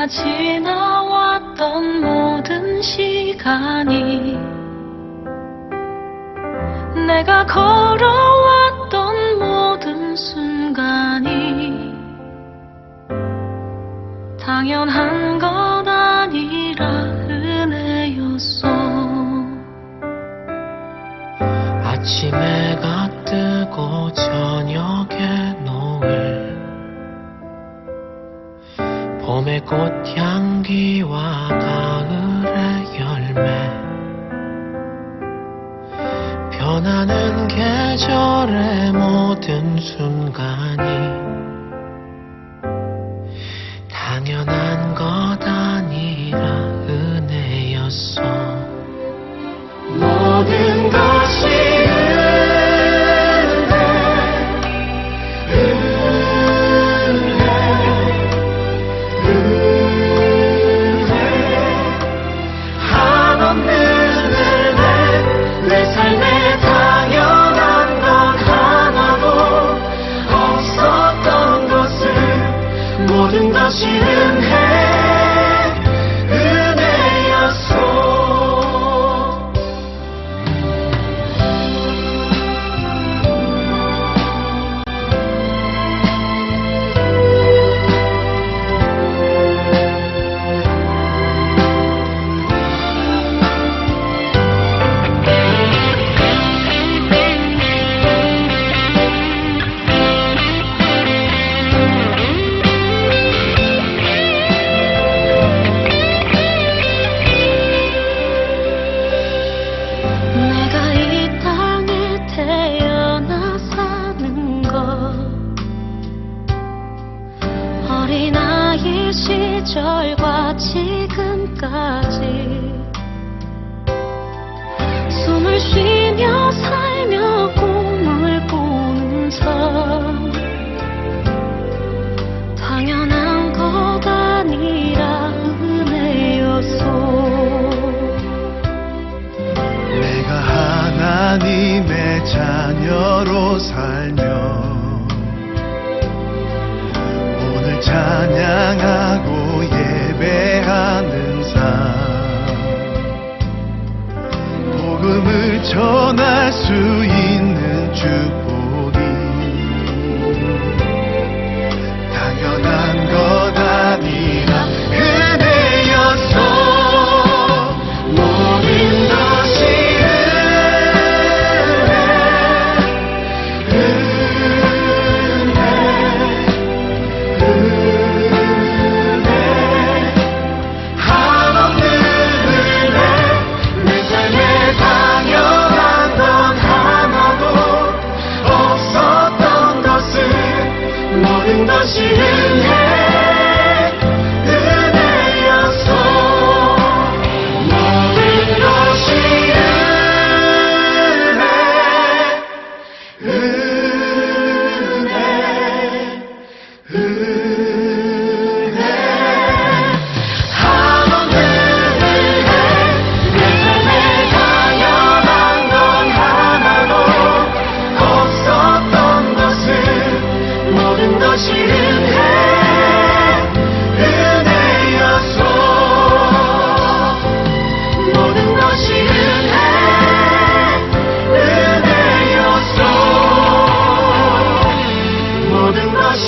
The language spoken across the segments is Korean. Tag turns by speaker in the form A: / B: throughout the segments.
A: 내가 지나왔던 모든 시간이, 내가 걸어왔던 모든 순간이 당연한 것 아니라 은혜였어.
B: 아침에 해가 뜨고 저녁에 노을, 봄의 꽃향기와 가을의 열매, 변하는 계절의 모든 순간이 당연한 것 아니라 은혜였어. 모든 것이 한없는 은혜, 내 삶에 당연한 건 하나도 없었던 것을, 모든 것이 은혜였어. 어린아이 시절과 지금까지 숨을 쉬며 살며 꿈을 꾸는 삶, 당연한 것 아니라 은혜였어.
C: 내가 하나님의 자녀로 살며 오늘 찬양하고 예배하는 삶, 복음을 전할 수 있는 축복이 당연한 것 아니라 은혜였어. 모든 것이 모든 것이 은혜였어. 모든 것이 은혜. 한없는 은혜, 내 삶에 당연한 건 하나도 없었던 것을, 모든 것이 은혜였어. 모든 것이 은혜였어. 모든 것이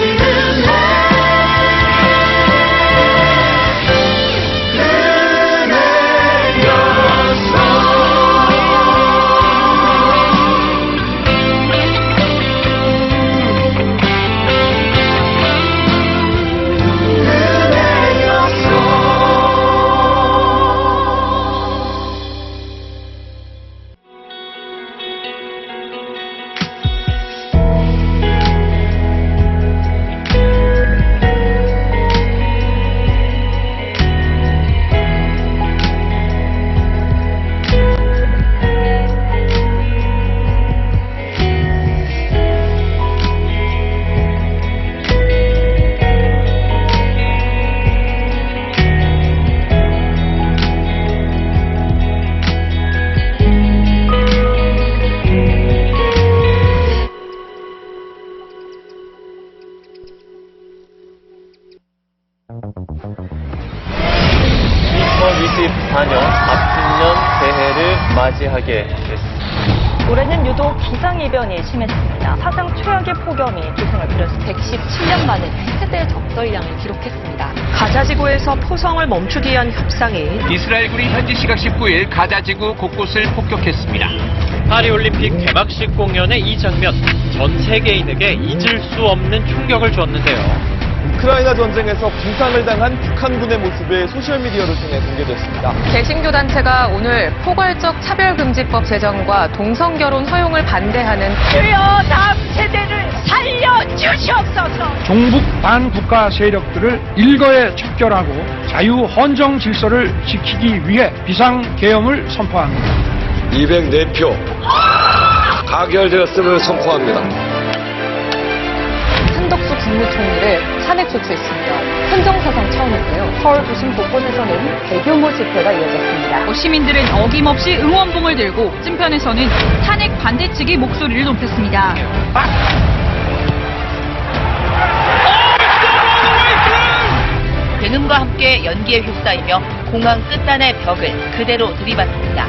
D: 2024년 갑진년 새해를 맞이하게 됐습니다.
E: 올해는 유독 기상이변이 심했습니다. 사상 최악의 폭염이 기승을 부려서 117년 만에 최대 적설량을 기록했습니다.
F: 가자지구에서 포성을 멈추기 위한 협상이
G: 이스라엘군이 현지 시각 19일 가자지구 곳곳을 폭격했습니다.
D: 파리올림픽 개막식 공연의 이 장면, 전 세계인에게 잊을 수 없는 충격을 주었는데요.
H: 우크라이나 전쟁에서 부상을 당한 북한군의 모습이 소셜미디어를 통해 공개됐습니다.
I: 개신교 단체가 오늘 포괄적 차별금지법 제정과 동성결혼 허용을 반대하는
F: 주여 다음 세대를 살려주시옵소서.
J: 종북 반국가 세력들을 일거에 척결하고 자유 헌정 질서를 지키기 위해 비상계엄을 선포합니다.
K: 204표 가결되었음을 선포합니다.
I: 한덕수 국무총리를 탄핵 조치했습니다. 헌정사상 처음인데요. 서울 도심 곳곳에서는 대규모 집회가 이어졌습니다.
A: 시민들은 어김없이 응원봉을 들고 찐편에서는 탄핵 반대 측의 목소리를 높였습니다.
L: 굉음과 함께 연기에 휩싸이며 공항 끝단의 벽을 그대로 들이받습니다.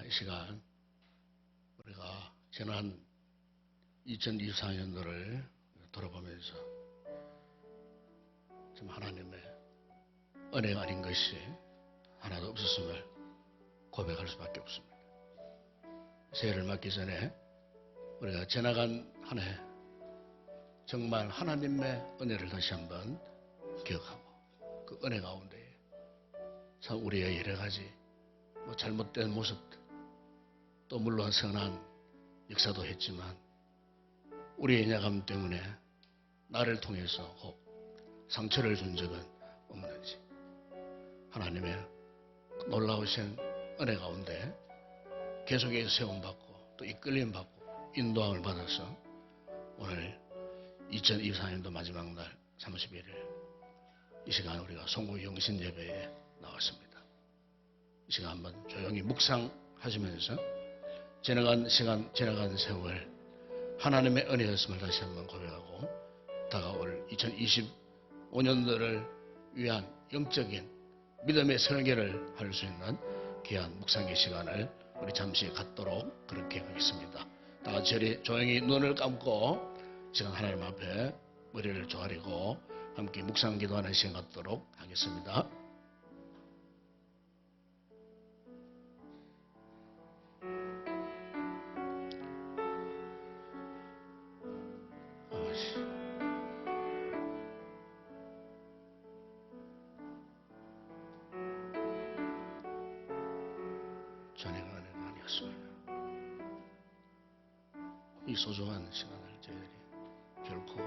M: 이 시간 우리가 지난 2024년도를 돌아보면서 좀 하나님의 은혜가 아닌 것이 하나도 없었음을 고백할 수밖에 없습니다. 새해를 맞기 전에 우리가 지나간 한 해 정말 하나님의 은혜를 다시 한번 기억하고 그 은혜 가운데 참 우리의 여러 가지 잘못된 모습들 또 물론 선한 역사도 했지만 우리의 인약함 때문에 나를 통해서 혹 상처를 준 적은 없는지 하나님의 놀라우신 은혜 가운데 계속해서 세움받고 또 이끌림받고 인도함을 받아서 오늘 2024년도 마지막 날 31일 이 시간 우리가 송구 영신 예배에 나왔습니다. 이 시간 한번 조용히 묵상하시면서 지나간 시간, 지나간 세월 하나님의 은혜였음을 다시 한번 고백하고 다가올 2025년도를 위한 영적인 믿음의 설계를 할 수 있는 귀한 묵상의 시간을 우리 잠시 갖도록 그렇게 하겠습니다. 다 같이 조용히 눈을 감고 시간 하나님 앞에 머리를 조아리고 함께 묵상 기도하는 시간 갖도록 하겠습니다. 전행하는 아니었습니다. 이 소중한 시간을 저희들이 결코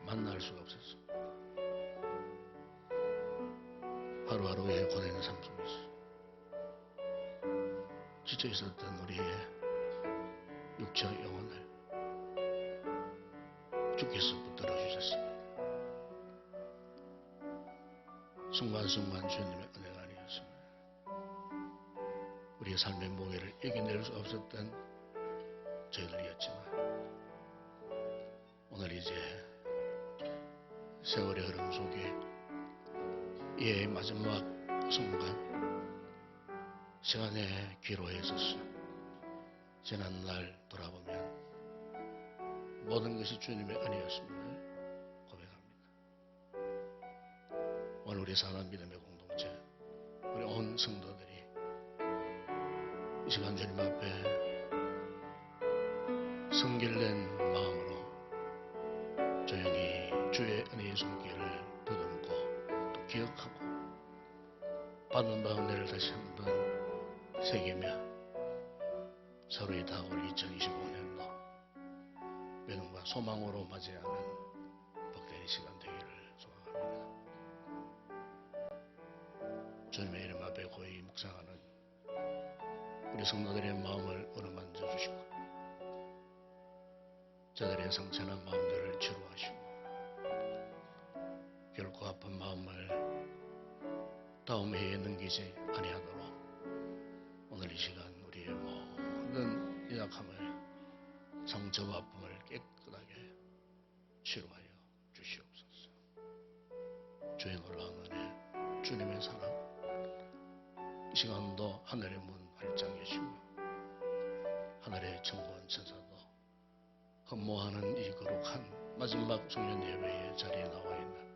M: 만날 수가 없었습니다. 하루하루의 고된 삶 속에서 지쳐 있었던 우리의 육체 영혼을 주께서 붙들어 주셨습니다. 순간순간 주님의 은혜가 아니었습니다. 우리의 삶의 무게를 이겨낼 수 없었던 저희들이었지만 오늘 이제 세월의 흐름 속에 이 마지막 순간 시간의 기로에 있어서 지난날 돌아보면 모든 것이 주님의 은혜였음을 고백합니다. 오늘 우리 사람 믿음의 공동체, 우리 온 성도들이 이 시간 주님 앞에 성결된 마음으로 조용히 주의 은혜의 손길을 더듬고 또 기억하고 받는 바 은혜를 다시 한번 새기며 서로의 다가올 2025년도 믿음과 소망으로 맞이하는 복된 시간 되기를 소망합니다. 주님의 이름 앞에 고이 묵상하는 우리 성도들의 마음을 어루만져 주시고 저들의 상처난 마음들을 치료하시고 결코 아픈 마음을 다음 해에 넘기지 아니하도록 오늘 이 시간 우리의 모든 연약함을 상처와 아픔을 깨끗하게 치료하여 주시옵소서. 주의 놀라운 은혜, 주님의 사랑, 이 시간도 하늘의 문 활짝 여시고 하늘의 천군 천사도 헌모하는 이 거룩한 마지막 종년 예배의 자리에 나와 있는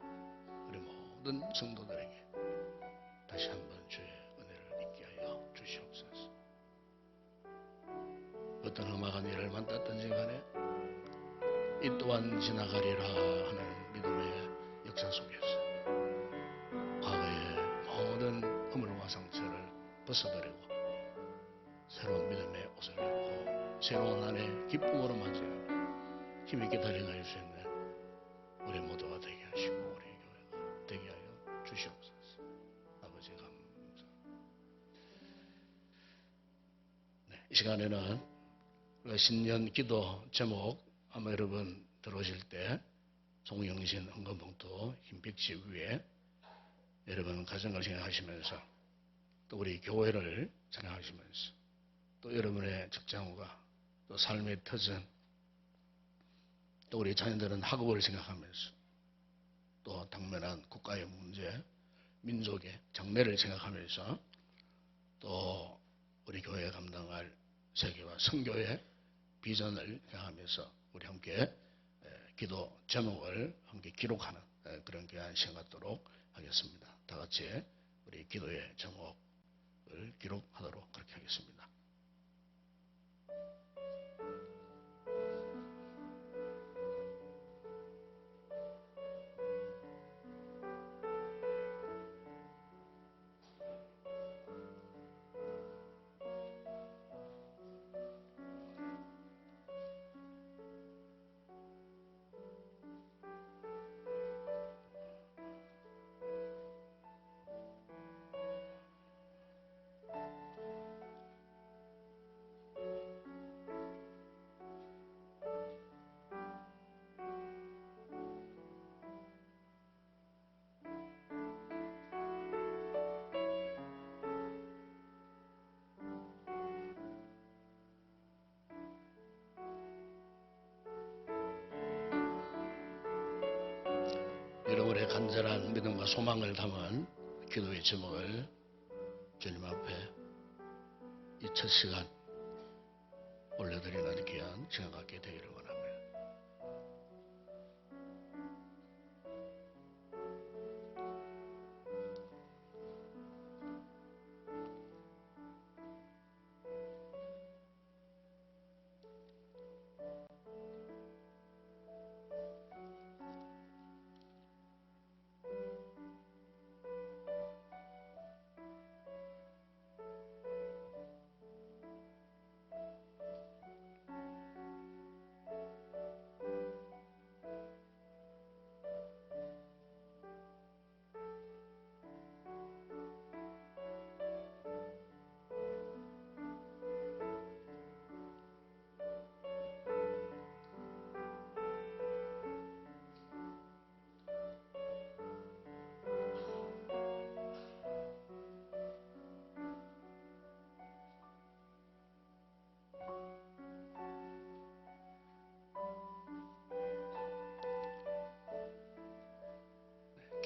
M: 우리 모든 성도들에게 다시 한번 주의 은혜를 있게 하여 주시옵소서. 어떤 험악한 일을 만났든지 간에 이 또한 지나가리라 하는 믿음의 역사 속에서 과거의 모든 허물과 상처를 벗어버리고 새로운 믿음의 옷을 입고 새로운 한 해 기쁨으로 맞이하며 힘있게 달려갈 수 있는 우리 모두가 되게 하시고 우리 교회가 되게 하여 주시옵소서. 아버지 감사합니다. 네, 이 시간에는 신년 기도 제목 아마 여러분 들어오실 때 송영신 헌금봉투 흰벽지 위에 여러분 가정을 생각하시면서 또 우리 교회를 생각하시면서 또 여러분의 직장과 또 삶의 터전 또 우리 자녀들은 학업을 생각하면서 또 당면한 국가의 문제, 민족의 장래를 생각하면서 또 우리 교회가 감당할 세계와 선교의 비전을 생각하면서 우리 함께 기도 제목을 함께 기록하는 그런 귀한 시간 갖도록 하겠습니다. 다 같이 우리 기도의 제목을 기록하도록 그렇게 하겠습니다. 여러분의 간절한 믿음과 소망을 담은 기도의 제목을 주님 앞에 이 첫 시간 올려드리는 귀한 시간 갖게 되기를 원합니다.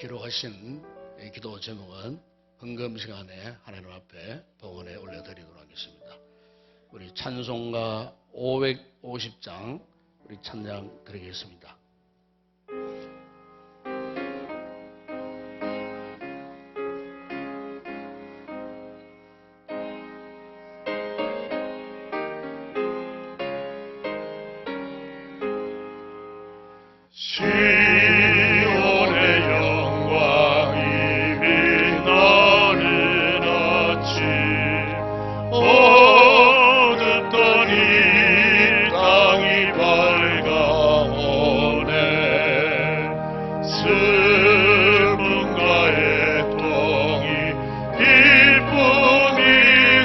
M: 기록하신 이 기도 제목은 헌금 시간에 하나님 앞에 봉헌에 올려드리도록 하겠습니다. 우리 찬송가 550장 우리 찬양 드리겠습니다.
C: 시온의 영광이 빛나는 아침 어둡던 이 땅이 밝아오네 슬픔과 애통이 기쁨이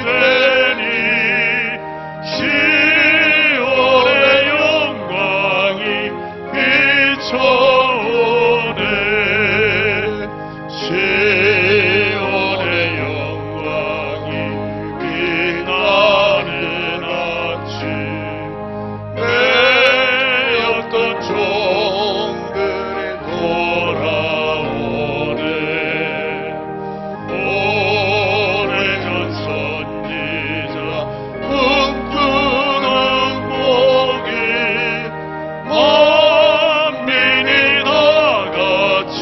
C: 되니 시온의 영광이 비춰오네 시온의 영광이 빛나는 아침 매였던 종들이 돌아오네 오래전 선지자 꿈꾸는 복이 만민이 다 같이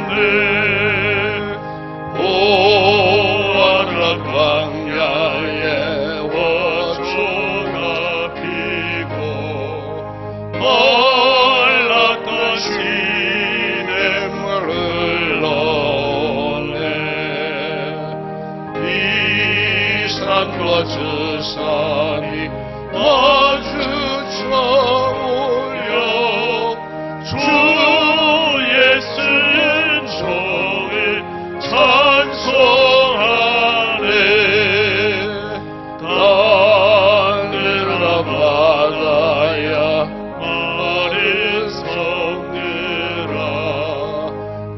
C: 누리겠네 오아라 광야에 원초가 피고 말랐던 시냇물을 흘러오네 이 산과 저 산이 마주쳐 올려 주 예수 은총을 찬송하네 땅들아 바다야 마른 성들아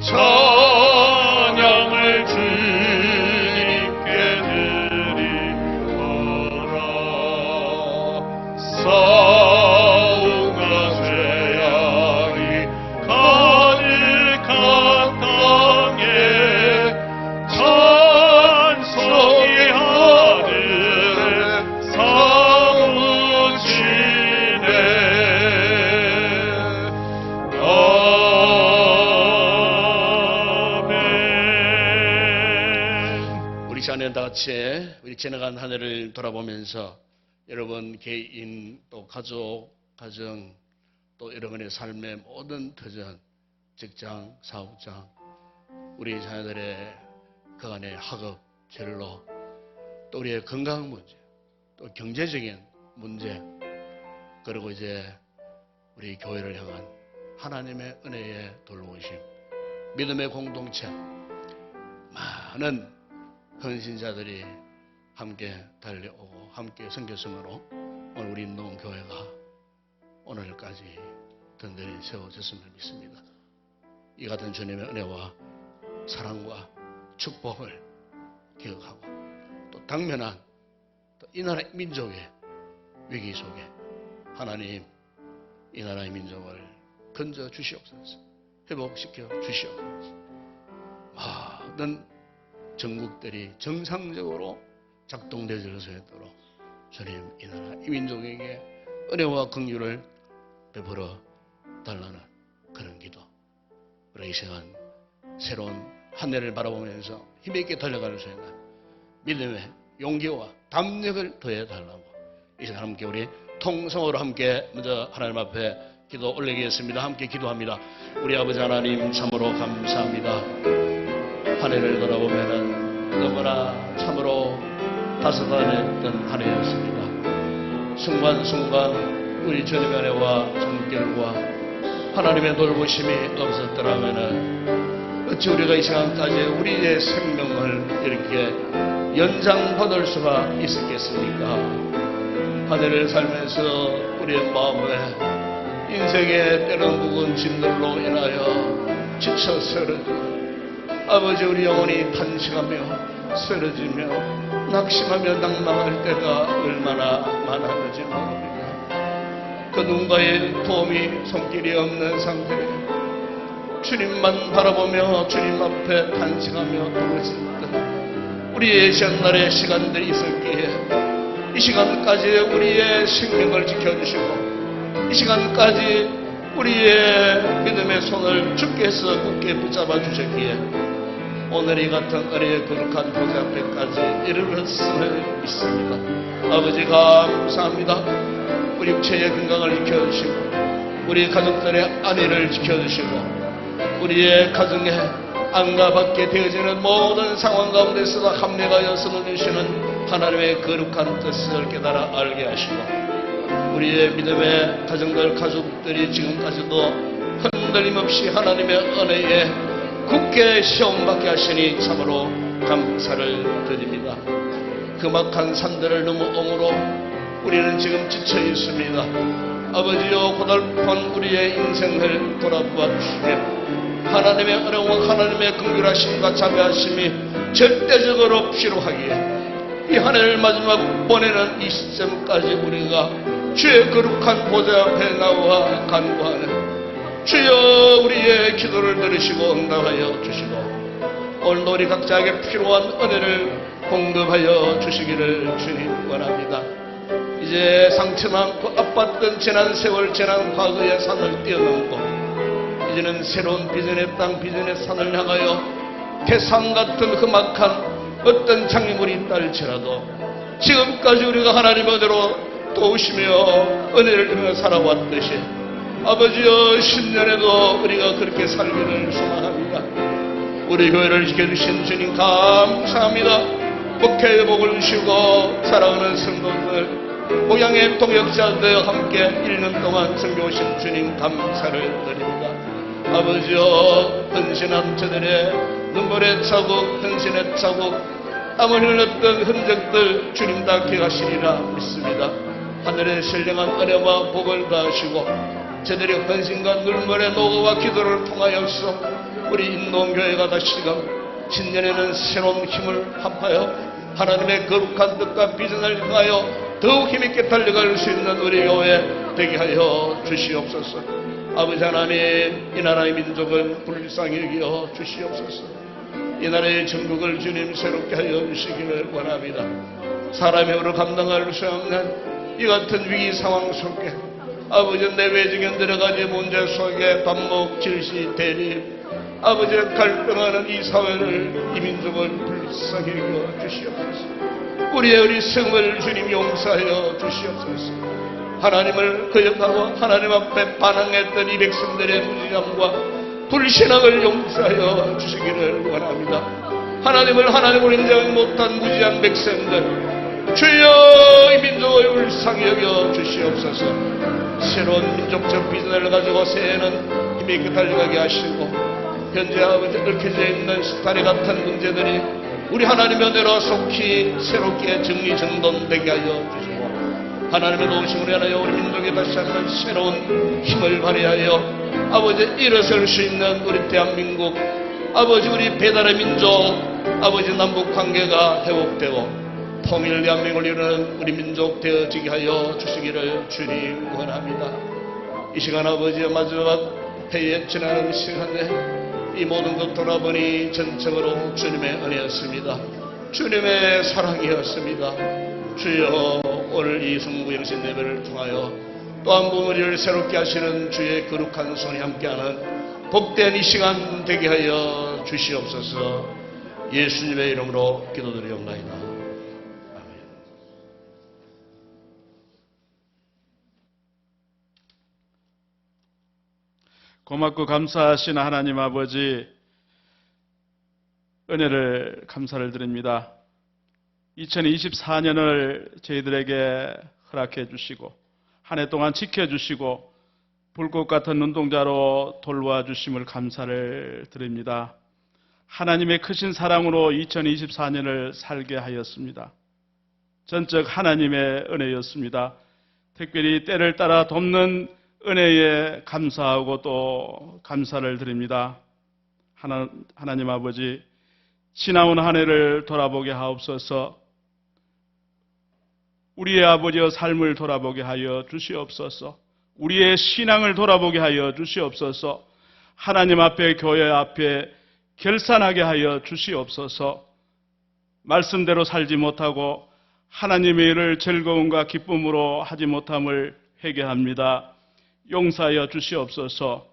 C: 찬양을 주님께 드리거라 싸움과 죄악이 가득한 땅에 찬송이 하늘에 사무치네 아멘.
M: 우리 자녀 다 같이 우리 지나간 한 해를 돌아보면서 여러분 개인 또 가족, 가정 또 여러분의 삶의 모든 터전, 직장, 사업장, 우리 자녀들의 그간의 학업, 진로, 또 우리의 건강 문제, 또 경제적인 문제, 그리고 이제 우리 교회를 향한 하나님의 은혜의 돌보심, 믿음의 공동체, 많은 헌신자들이 함께 달려오고 함께 섬겼으므로 오늘 우리 인동교회가 오늘까지 든든히 세워졌음을 믿습니다. 이 같은 주님의 은혜와 사랑과 축복을 기억하고 또 당면한 또 이 나라의 민족의 위기 속에 하나님 이 나라의 민족을 건져 주시옵소서, 회복시켜 주시옵소서. 모든 전국들이 정상적으로 작동되어질 수 있도록 주님 이 나라 이 민족에게 은혜와 긍휼을 베풀어 달라는 그런 기도. 우리 이 시간 새로운 한 해를 바라보면서 힘있게 달려갈 수 있는 믿음의 용기와 담력을 더해 달라고 이 시간 함께 우리 통성으로 함께 먼저 하나님 앞에 기도 올리겠습니다. 함께 기도합니다. 우리 아버지 하나님 참으로 감사합니다. 한 해를 돌아보면은 너무나 참으로 다소다냈던 한 해였습니다. 순간순간 우리 주님의 은혜와 손길과 하나님의 돌보심이 없었더라면은 어찌 우리가 이 시간까지 우리의 생명을 이렇게 연장받을 수가 있었겠습니까? 한 해를 살면서 우리의 마음에 인생의 때론 묵은 짐들로 인하여 지쳐 쓰러지고 아버지 우리 영혼이 탄식하며 쓰러지며 낙심하며 낭망할 때가 얼마나 많았는지 모릅니다. 그 누군가의 도움이 손길이 없는 상태에 주님만 바라보며 주님 앞에 탄식하며 부르짖던 우리의 전날의 시간들이 있었기에 이 시간까지 우리의 생명을 지켜주시고 이 시간까지 우리의 믿음의 손을 주께서 굳게 붙잡아 주셨기에 오늘 이 같은 은혜의 거룩한 보좌 앞에까지 이르렀음을 믿습니다. 아버지 감사합니다. 우리 육체의 건강을 지켜주시고 우리 가족들의 안위를 지켜주시고 우리의 가정에 안과 밖에 되어지는 모든 상황 가운데서도 합력하여서 누리시는 하나님의 거룩한 뜻을 깨달아 알게 하시고 우리의 믿음의 가정들 가족들이 지금까지도 흔들림 없이 하나님의 은혜에 굳게 시험받게 하시니 참으로 감사를 드립니다. 금악한 산들을 넘어오므로 우리는 지금 지쳐 있습니다. 아버지여 고달픈 우리의 인생을 돌아보아 주시며 하나님의 어려움 하나님의 긍휼하심과 자비하심이 절대적으로 필요하기에 이 하늘을 마지막 보내는 이 시점까지 우리가 주의 거룩한 보좌 앞에 나와 간구하는 주여 우리의 기도를 들으시고 응답하여 주시고 오늘도 우리 각자에게 필요한 은혜를 공급하여 주시기를 주님 원합니다. 이제 상처 많고 아팠던 지난 세월 지난 과거의 산을 뛰어넘고 이제는 새로운 비전의 땅 비전의 산을 향하여 태산 같은 험악한 어떤 장애물이 있다 할지라도 지금까지 우리가 하나님 은혜로 도우시며 은혜를 누려 살아왔듯이 아버지여 신년에도 우리가 그렇게 살기를 소망합니다. 우리 교회를 지켜주신 주님 감사합니다. 목회의 복을 주시고 사랑하는 성도들 목양의 동역자들 함께 1년 동안 섬겨오신 주님 감사를 드립니다. 아버지여 헌신한 저들의 눈물의 자국 헌신의 자국 땀을 흘렸던 흔적들 주님 다 기억하시리라 믿습니다. 하늘의 신령한 은혜와 복을 다하시고 저들의 헌신과 눈물의 노고와 기도를 통하여서 우리 인동교회가 다시금 신년에는 새로운 힘을 합하여 하나님의 거룩한 뜻과 비전을 향하여 더욱 힘있게 달려갈 수 있는 우리 교회 되게 하여 주시옵소서. 아버지 하나님 이 나라의 민족을 불쌍히 여겨 주시옵소서. 이 나라의 전국을 주님 새롭게 하여 주시기를 원합니다. 사람의 힘으로 감당할 수 없는 이 같은 위기 상황 속에 아버지 내외적인 여러가지 문제 속에 반목 질시 대립 아버지 갈등하는 이 사회를 이 민족을 불쌍히 여겨 주시옵소서. 우리의 어리석음을 주님 용서하여 주시옵소서. 하나님을 거역하고 하나님 앞에 반항했던 이 백성들의 무지함과 불신앙을 용서하여 주시기를 원합니다. 하나님을 하나님으로 인정하지 못한 무지한 백성들 주여 이 민족을 불쌍히 여겨 주시옵소서. 새로운 민족적 비전을 가지고 새해는 힘있게 달려가게 하시고 현재 아버지 얽혀져 있는 스타리 같은 문제들이 우리 하나님의 은혜로 속히 새롭게 정리정돈되게 하여 주시고 하나님의 도우심을 인하여 우리 민족에 다시 한번 새로운 힘을 발휘하여 아버지 일어설 수 있는 우리 대한민국 아버지 우리 배달의 민족 아버지 남북관계가 회복되고 통일 대한민국을 이루는 우리 민족 되어지게 하여 주시기를 주님 원합니다. 이 시간 아버지의 마지막 해에 지나는 시간에 이 모든 것 돌아보니 전적으로 주님의 은혜였습니다. 주님의 사랑이었습니다. 주여 오늘 이 성부영신 예배를 통하여 또 한 번 우리를 새롭게 하시는 주의 거룩한 손이 함께하는 복된 이 시간 되게 하여 주시옵소서. 예수님의 이름으로 기도드리옵나이다. 아멘.
N: 고맙고 감사하신 하나님 아버지 은혜를 감사를 드립니다. 2024년을 저희들에게 허락해 주시고 한 해 동안 지켜주시고 불꽃 같은 눈동자로 돌보아 주심을 감사를 드립니다. 하나님의 크신 사랑으로 2024년을 살게 하였습니다. 전적 하나님의 은혜였습니다. 특별히 때를 따라 돕는 은혜에 감사하고 또 감사를 드립니다. 하나님 아버지 지나온 한 해를 돌아보게 하옵소서. 우리의 아버지의 삶을 돌아보게 하여 주시옵소서. 우리의 신앙을 돌아보게 하여 주시옵소서. 하나님 앞에 교회 앞에 결산하게 하여 주시옵소서. 말씀대로 살지 못하고 하나님의 일을 즐거움과 기쁨으로 하지 못함을 회개합니다. 용서하여 주시옵소서.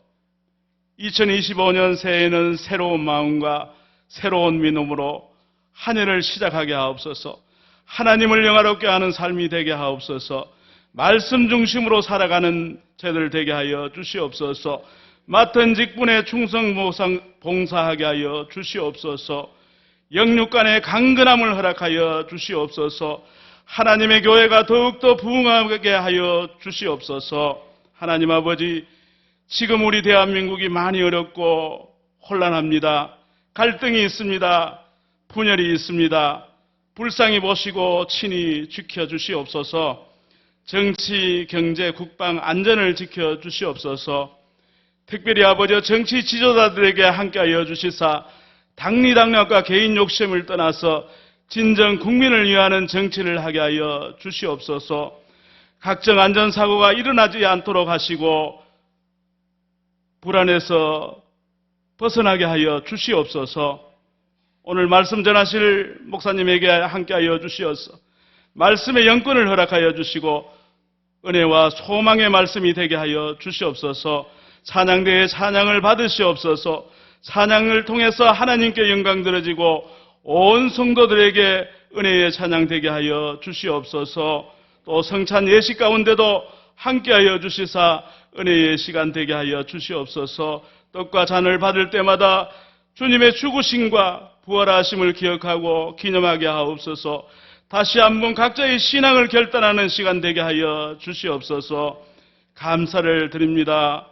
N: 2025년 새해에는 새로운 마음과 새로운 믿음으로 한 해를 시작하게 하옵소서. 하나님을 영화롭게 하는 삶이 되게 하옵소서. 말씀 중심으로 살아가는 저희들 되게 하여 주시옵소서. 맡은 직분에 충성 봉사하게 하여 주시옵소서. 영육간의 강건함을 허락하여 주시옵소서. 하나님의 교회가 더욱더 부흥하게 하여 주시옵소서. 하나님 아버지, 지금 우리 대한민국이 많이 어렵고 혼란합니다. 갈등이 있습니다. 분열이 있습니다. 불쌍히 보시고 친히 지켜주시옵소서. 정치, 경제, 국방, 안전을 지켜주시옵소서. 특별히 아버지 정치 지도자들에게 함께하여 주시사 당리당략과 개인 욕심을 떠나서 진정 국민을 위하는 정치를 하게 하여 주시옵소서. 각종 안전사고가 일어나지 않도록 하시고 불안에서 벗어나게 하여 주시옵소서. 오늘 말씀 전하실 목사님에게 함께하여 주시어서 말씀의 영권을 허락하여 주시고 은혜와 소망의 말씀이 되게 하여 주시옵소서. 찬양대의 찬양을 받으시옵소서. 찬양을 통해서 하나님께 영광 들어지고 온 성도들에게 은혜의 찬양 되게 하여 주시옵소서. 또 성찬 예식 가운데도 함께하여 주시사 은혜의 시간 되게 하여 주시옵소서. 떡과 잔을 받을 때마다 주님의 죽으심과 부활하심을 기억하고 기념하게 하옵소서. 다시 한번 각자의 신앙을 결단하는 시간 되게 하여 주시옵소서. 감사를 드립니다.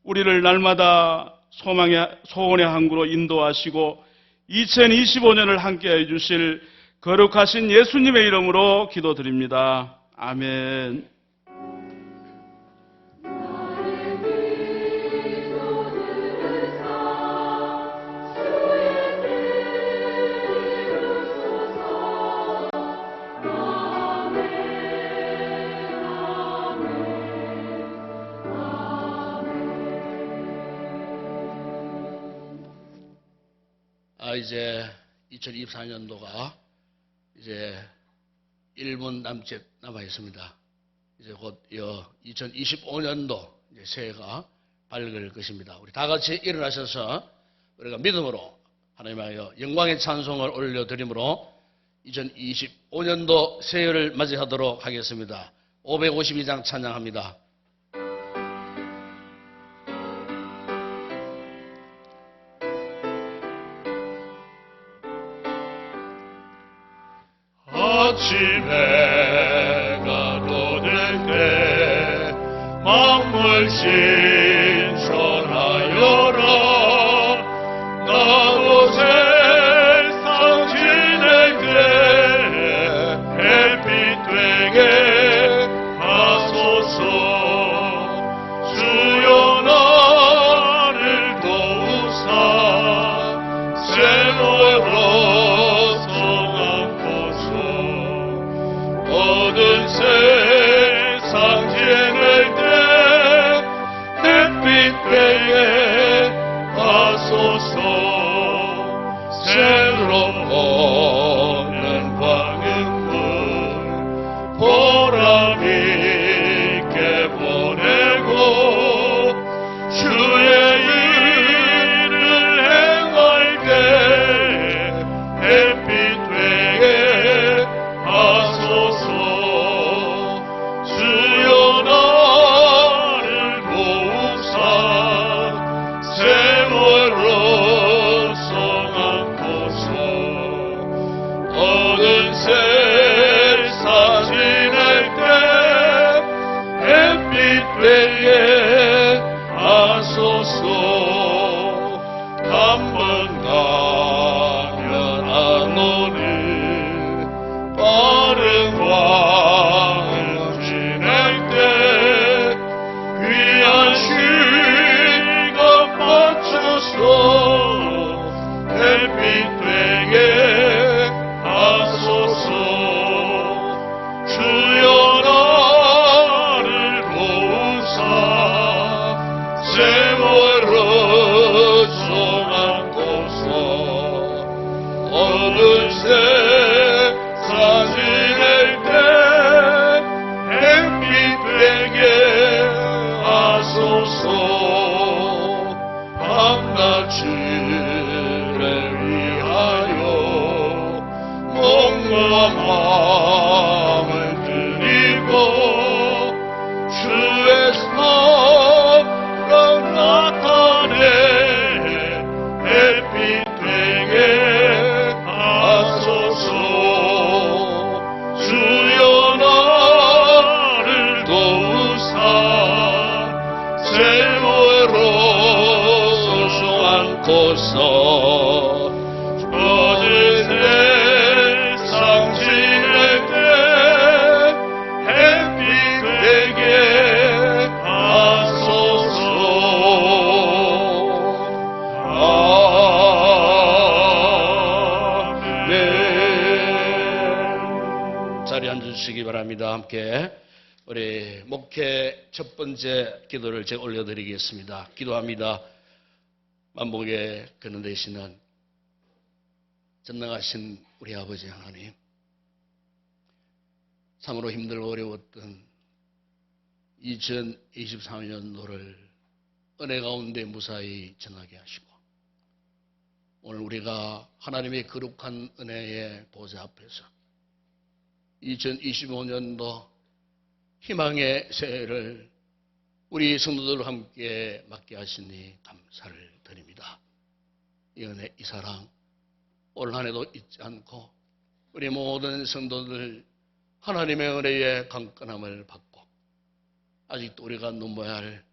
N: 우리를 날마다 소원의 항구로 인도하시고 2025년을 함께해 주실 거룩하신 예수님의 이름으로 기도드립니다. 아멘.
M: 이제 2024년도가 이제 1분 남짓 남아 있습니다. 이제 곧 2025년도 이제 새해가 밝을 것입니다. 우리 다 같이 일어나셔서 우리가 믿음으로 하나님의 영광의 찬송을 올려드림으로 2025년도 새해를 맞이하도록 하겠습니다. 552장 찬양합니다.
C: 아침해가 돋을 때 만물 신선하여라. 나도 세상 지낼 때 햇빛 되게 하소서. 주여 나를 도우사 세월로 모든 세상 지낼 때 햇빛 되게 하소서. 새로 오는 방음을 보람 있게 보내고 주의 일을 행할 때 햇빛 되게 하소서. 주여 나를 도우사 세월로 성안고서. 어느 세상 지낼 때 햇빛 되게 하소서. 한번 가면 안 오는 빠른 왕을 지낼 때 귀한 시간 맞춰서 햇빛 되게 하소서. 주여 나를 도우사 세월호 소망고서 어느새 사지낼 때 햇빛 되게 하소서. 밤낮을 위하여 몸과 마음을 드리고 주의 성령 나타내 햇빛 되게 하소서. 주여 나를 도우사 세월호 소망고서 어느새 상징할 때 햇빛 되게 하소서. 아멘.
M: 자리에 앉으시기 바랍니다. 함께 우리 목회 첫 번째 기도를 제가 올려드리겠습니다. 기도합니다. 만복에 근원 되시는 전능하신 우리 아버지 하나님, 참으로 힘들고 어려웠던 2023년도를 은혜 가운데 무사히 지나게 하시고, 오늘 우리가 하나님의 거룩한 은혜의 보좌 앞에서 2025년도 희망의 새해를 우리 성도들과 함께 맞게 하시니 감사를 드립니다. 이 은혜, 이 사랑 올 한 해도 잊지 않고 우리 모든 성도들 하나님의 은혜의 강건함을 받고, 아직도 우리가 넘어야 할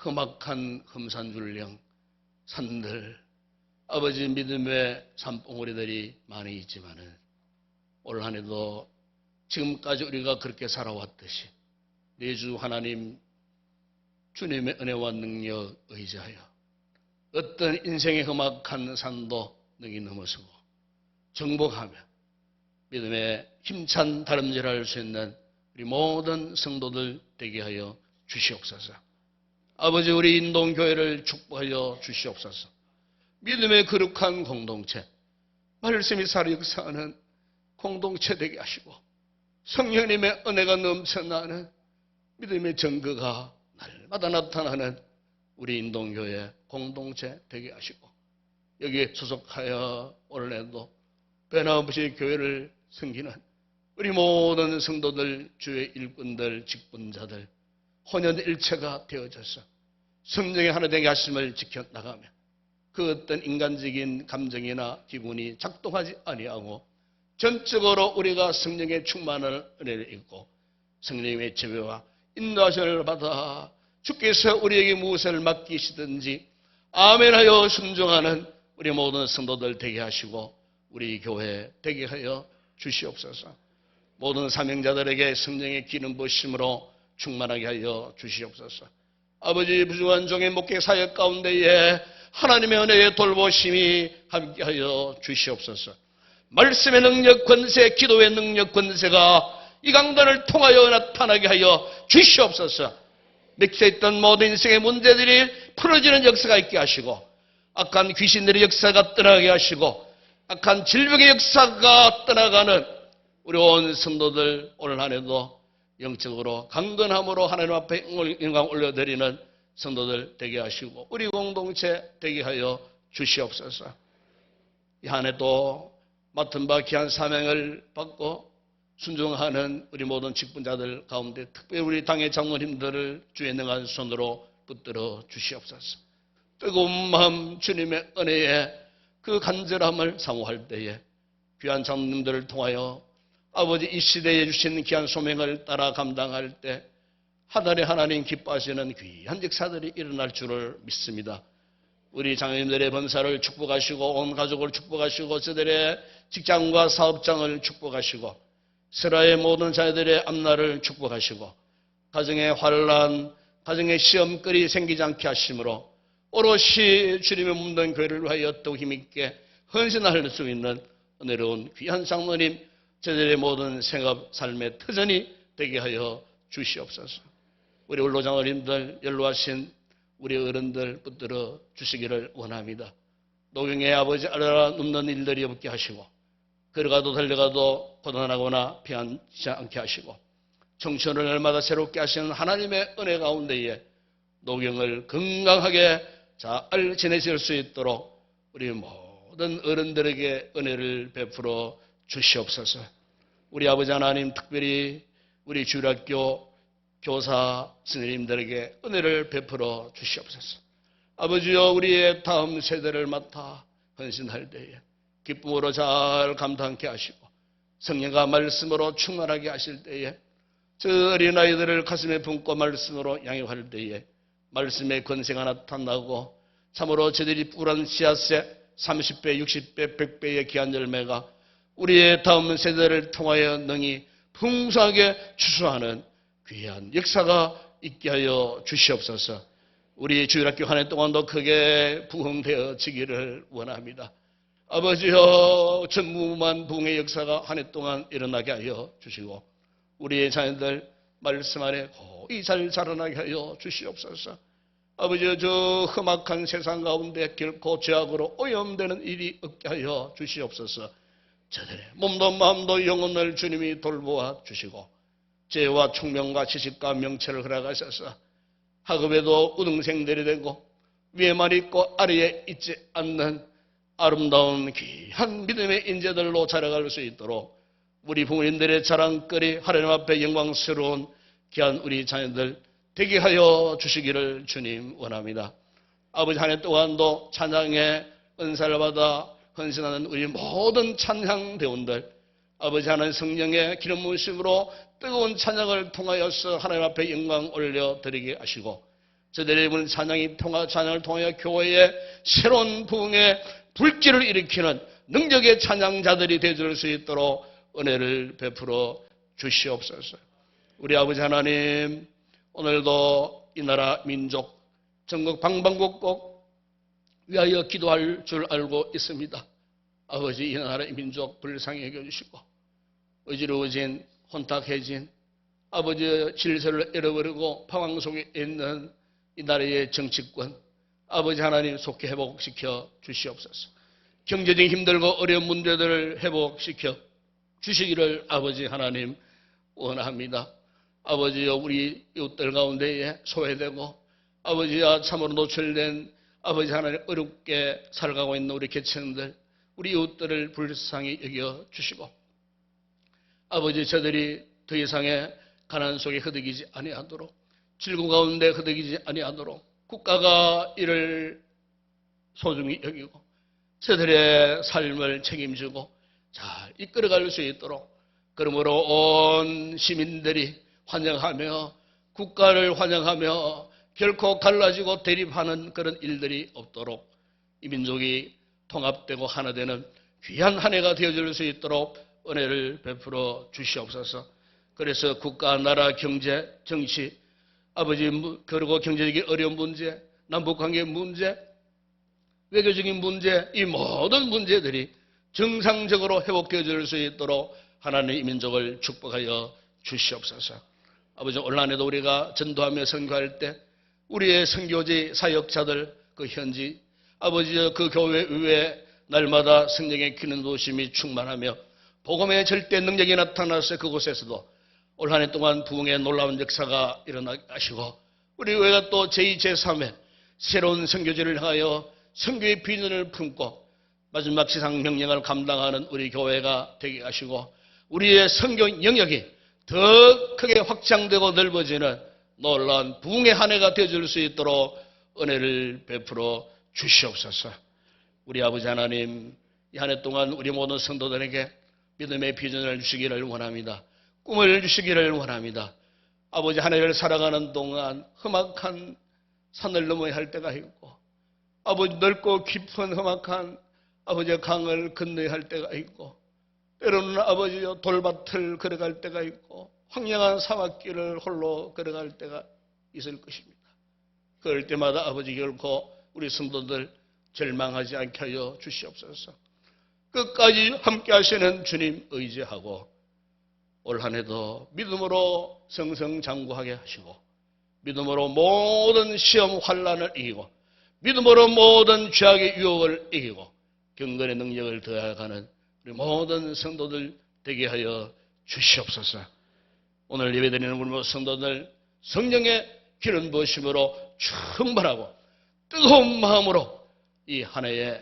M: 험악한 험산줄령 산들, 아버지 믿음의 산봉우리들이 많이 있지만은 올 한 해도 지금까지 우리가 그렇게 살아왔듯이 내주 하나님 주님의 은혜와 능력 의지하여 어떤 인생의 험악한 산도 능히 넘어서고 정복하며 믿음의 힘찬 다름질할 수 있는 우리 모든 성도들 되게 하여 주시옵소서. 아버지, 우리 인동교회를 축복하여 주시옵소서. 믿음의 거룩한 공동체, 말씀이 살아 역사하는 공동체 되게 하시고, 성령님의 은혜가 넘쳐나는 믿음의 증거가 날마다 나타나는 우리 인동교회 공동체 되게 하시고, 여기에 소속하여 오늘도 변함없이 교회를 섬기는 우리 모든 성도들, 주의 일꾼들, 직분자들 혼연일체가 되어져서 성령의 하나 되게 하심을 지켜나가며 그 어떤 인간적인 감정이나 기분이 작동하지 아니하고 전적으로 우리가 성령의 충만한 은혜를 입고 성령의 지배와 인도하심을 받아 주께서 우리에게 무엇을 맡기시든지 아멘하여 순종하는 우리 모든 성도들 되게 하시고 우리 교회 되게 하여 주시옵소서. 모든 사명자들에게 성령의 기름 부으심으로 충만하게 하여 주시옵소서. 아버지, 부족한 종의 목회 사역 가운데에 하나님의 은혜의 돌보심이 함께하여 주시옵소서. 말씀의 능력 권세, 기도의 능력 권세가 이 강단을 통하여 나타나게 하여 주시옵소서. 맺혀있던 모든 인생의 문제들이 풀어지는 역사가 있게 하시고, 악한 귀신들의 역사가 떠나게 하시고, 악한 질병의 역사가 떠나가는 우리 온 성도들 오늘 한 해도 영적으로 강건함으로 하나님 앞에 영광 올려드리는 성도들 되게 하시고 우리 공동체 되게 하여 주시옵소서. 이 한 해도 맡은 바 귀한 사명을 받고 순종하는 우리 모든 직분자들 가운데 특별히 우리 당의 장로님들을 주의 능한 손으로 붙들어 주시옵소서. 뜨거운 마음 주님의 은혜에 그 간절함을 사모할 때에 귀한 장로님들을 통하여 아버지 이 시대에 주신 귀한 소명을 따라 감당할 때 하늘의 하나님 기뻐하시는 귀한 역사들이 일어날 줄을 믿습니다. 우리 장로님들의 범사를 축복하시고 온 가족을 축복하시고 저들의 직장과 사업장을 축복하시고 세라의 모든 자녀들의 앞날을 축복하시고 가정의 환난, 가정의 시험거리 생기지 않게 하심으로 오롯이 주님의 몸된 교회를 위하여 더욱 힘있게 헌신할 수 있는 은혜로운 귀한 장로님, 저들의 모든 생업, 삶의 터전이 되게 하여 주시옵소서. 우리 원로장로님들, 연로하신 우리 어른들 붙들어 주시기를 원합니다. 노경의 아버지 알아라 눕는 일들이 없게 하시고 걸어가도 달려가도 고단하거나 피하지 않게 하시고 청춘을 날마다 새롭게 하시는 하나님의 은혜 가운데에 노경을 건강하게 잘 지내실 수 있도록 우리 모든 어른들에게 은혜를 베풀어 주시옵소서. 우리 아버지 하나님, 특별히 우리 주일학교 교사 스님들에게 은혜를 베풀어 주시옵소서. 아버지여, 우리의 다음 세대를 맡아 헌신할 때에 기쁨으로 잘 감당케 하시고 성령과 말씀으로 충만하게 하실 때에 저 어린아이들을 가슴에 품고 말씀으로 양육할 때에 말씀의 권세가 나타나고 참으로 저들이 뿌란 씨앗에 30배, 60배, 100배의 귀한 열매가 우리의 다음 세대를 통하여 능히 풍성하게 추수하는 귀한 역사가 있게 하여 주시옵소서. 우리 주일학교 한 해 동안도 크게 부흥되어지기를 원합니다. 아버지여, 전무후무한 부흥의 역사가 한 해 동안 일어나게 하여 주시고 우리의 자녀들 말씀 안에 거의 잘 자라나게 하여 주시옵소서. 아버지여, 저 험악한 세상 가운데 결코 죄악으로 오염되는 일이 없게 하여 주시옵소서. 저들의 몸도 마음도 영혼을 주님이 돌보아 주시고 죄와 총명과 지식과 명철을 허락하셔서 학업에도 우등생들이 되고 위에만 있고 아래에 있지 않는 아름다운 귀한 믿음의 인재들로 자라갈 수 있도록 우리 부모님들의 자랑거리 하나님 앞에 영광스러운 귀한 우리 자녀들 되게 하여 주시기를 주님 원합니다. 아버지, 한 해 동안도 찬양의 은사를 받아 헌신하는 우리 모든 찬양대원들, 아버지 하나님 성령의 기름 부으심으로 뜨거운 찬양을 통하여서 하나님 앞에 영광 올려드리게 하시고 저들의 찬양을 통하여 교회의 새로운 부흥의 불길을 일으키는 능력의 찬양자들이 되어줄 수 있도록 은혜를 베풀어 주시옵소서. 우리 아버지 하나님, 오늘도 이 나라 민족 전국 방방곡곡 위하여 기도할 줄 알고 있습니다. 아버지, 이 나라의 민족 불쌍히 여겨주시고 어지러워진 혼탁해진 아버지의 질서를 잃어버리고 방황 속에 있는 이 나라의 정치권, 아버지 하나님 속히 회복시켜 주시옵소서. 경제적인 힘들고 어려운 문제들을 회복시켜 주시기를 아버지 하나님 원합니다. 아버지여, 우리 이웃들 가운데에 소외되고 아버지야 참으로 노출된 아버지 하나님 어렵게 살아가고 있는 우리 계층들, 우리 이웃들을 불쌍히 여겨 주시고 아버지, 저들이 더 이상의 가난 속에 허덕이지 아니하도록, 질고 가운데 허덕이지 아니하도록 국가가 이를 소중히 여기고 저들의 삶을 책임지고 잘 이끌어갈 수 있도록, 그러므로 온 시민들이 환영하며 국가를 환영하며 결코 갈라지고 대립하는 그런 일들이 없도록 이 민족이 통합되고 하나 되는 귀한 한 해가 되어줄 수 있도록 은혜를 베풀어 주시옵소서. 그래서 국가, 나라, 경제, 정치, 아버지, 그리고 경제적인 어려운 문제, 남북관계 문제, 외교적인 문제, 이 모든 문제들이 정상적으로 회복되어질 수 있도록 하나님 이 민족을 축복하여 주시옵소서. 아버지, 올 한해도 우리가 전도하며 선교할 때 우리의 선교지 사역자들, 그 현지, 아버지 그 교회 위에 날마다 성령의 기름 부으심이 충만하며 복음의 절대 능력이 나타나서 그곳에서도 올 한 해 동안 부흥의 놀라운 역사가 일어나게 하시고 우리 교회가 또 제2, 제3회 새로운 선교지를 향하여 선교의 비전을 품고 마지막 지상 명령을 감당하는 우리 교회가 되게 하시고 우리의 선교 영역이 더 크게 확장되고 넓어지는 놀라운 부흥의 한 해가 되어줄 수 있도록 은혜를 베풀어 주시옵소서. 우리 아버지 하나님, 이 한 해 동안 우리 모든 성도들에게 믿음의 비전을 주시기를 원합니다. 꿈을 주시기를 원합니다. 아버지, 한 해를 살아가는 동안 험악한 산을 넘어야 할 때가 있고 아버지, 넓고 깊은 험악한 아버지 강을 건너야 할 때가 있고 때로는 아버지 돌밭을 걸어갈 때가 있고 황량한 사막길을 홀로 걸어갈 때가 있을 것입니다. 그럴 때마다 아버지 결코 우리 성도들 절망하지 않게 하여 주시옵소서. 끝까지 함께 하시는 주님 의지하고 올 한 해도 믿음으로 성성장구하게 하시고
K: 믿음으로 모든 시험 환난을 이기고 믿음으로 모든 죄악의 유혹을 이기고 경건의 능력을 더해가는 우리 모든 성도들 되게 하여 주시옵소서. 오늘 예배드리는 우리 모든 성도들 성령의 기름 부으심으로 충만하고 뜨거운 마음으로 이 한 해에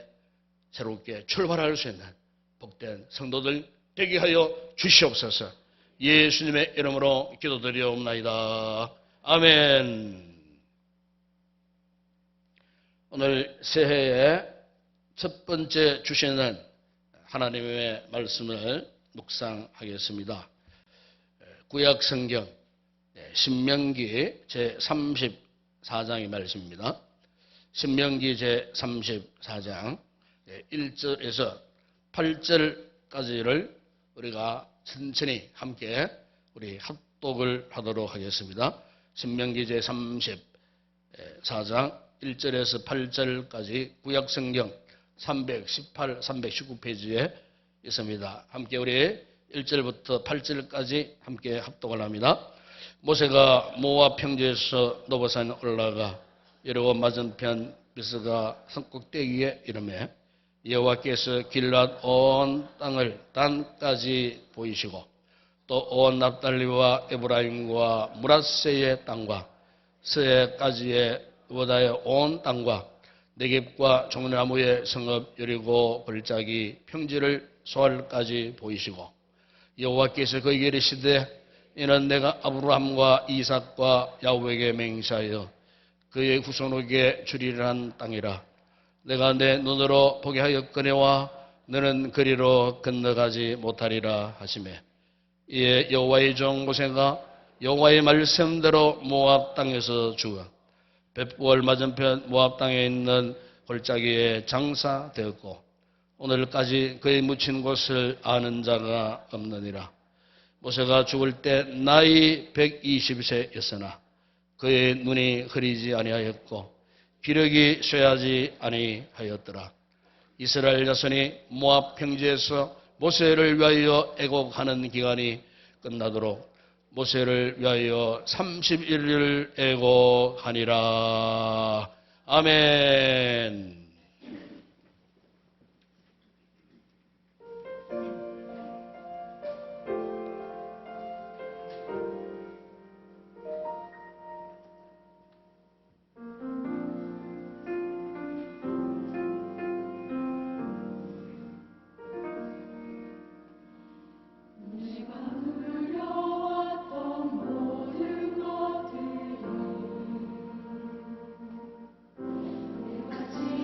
K: 새롭게 출발할 수 있는 복된 성도들 되게 하여 주시옵소서. 예수님의 이름으로 기도드리옵나이다. 아멘. 오늘 새해의 첫 번째 주시는 하나님의 말씀을 묵상하겠습니다. 구약 성경 신명기 제34장의 말씀입니다. 신명기 제34장 1절에서 8절까지를 우리가 천천히 함께 우리 합독을 하도록 하겠습니다. 신명기 제34장 1절에서 8절까지 구약성경 318, 319페이지에 있습니다. 함께 우리 1절부터 8절까지 함께 합독을 합니다. 모세가 모압 평지에서 노바산에 올라가 여리고 맞은편 비스가 산꼭대기에 이르매 여호와께서 길앗 온 땅을 단까지 보이시고 또 온 납달리와 에브라임과 므낫세의 땅과 서해까지의 여다의 온 땅과 네겝과 종려나무의 성읍 여리고 골짜기 평지를 소알까지 보이시고 여호와께서 그에게 이르시되 이는 내가 아브라함과 이삭과 야곱에게 맹세하여 그의 후손에게 주리라 한 땅이라. 내가 내 눈으로 보게 하였거니와 너는 그리로 건너가지 못하리라 하시매 이에 여호와의 종 모세가 여호와의 말씀대로 모압 땅에서 죽어 벳부엘 맞은편 모압 땅에 있는 골짜기에 장사되었고 오늘까지 그의 묻힌 곳을 아는 자가 없느니라. 모세가 죽을 때 나이 120세였으나 그의 눈이 흐리지 아니하였고 기력이 쇠하지 아니하였더라. 이스라엘 자손이 모압 평지에서 모세를 위하여 애곡하는 기간이 끝나도록 모세를 위하여 31일 애곡하니라. 아멘.
B: 같이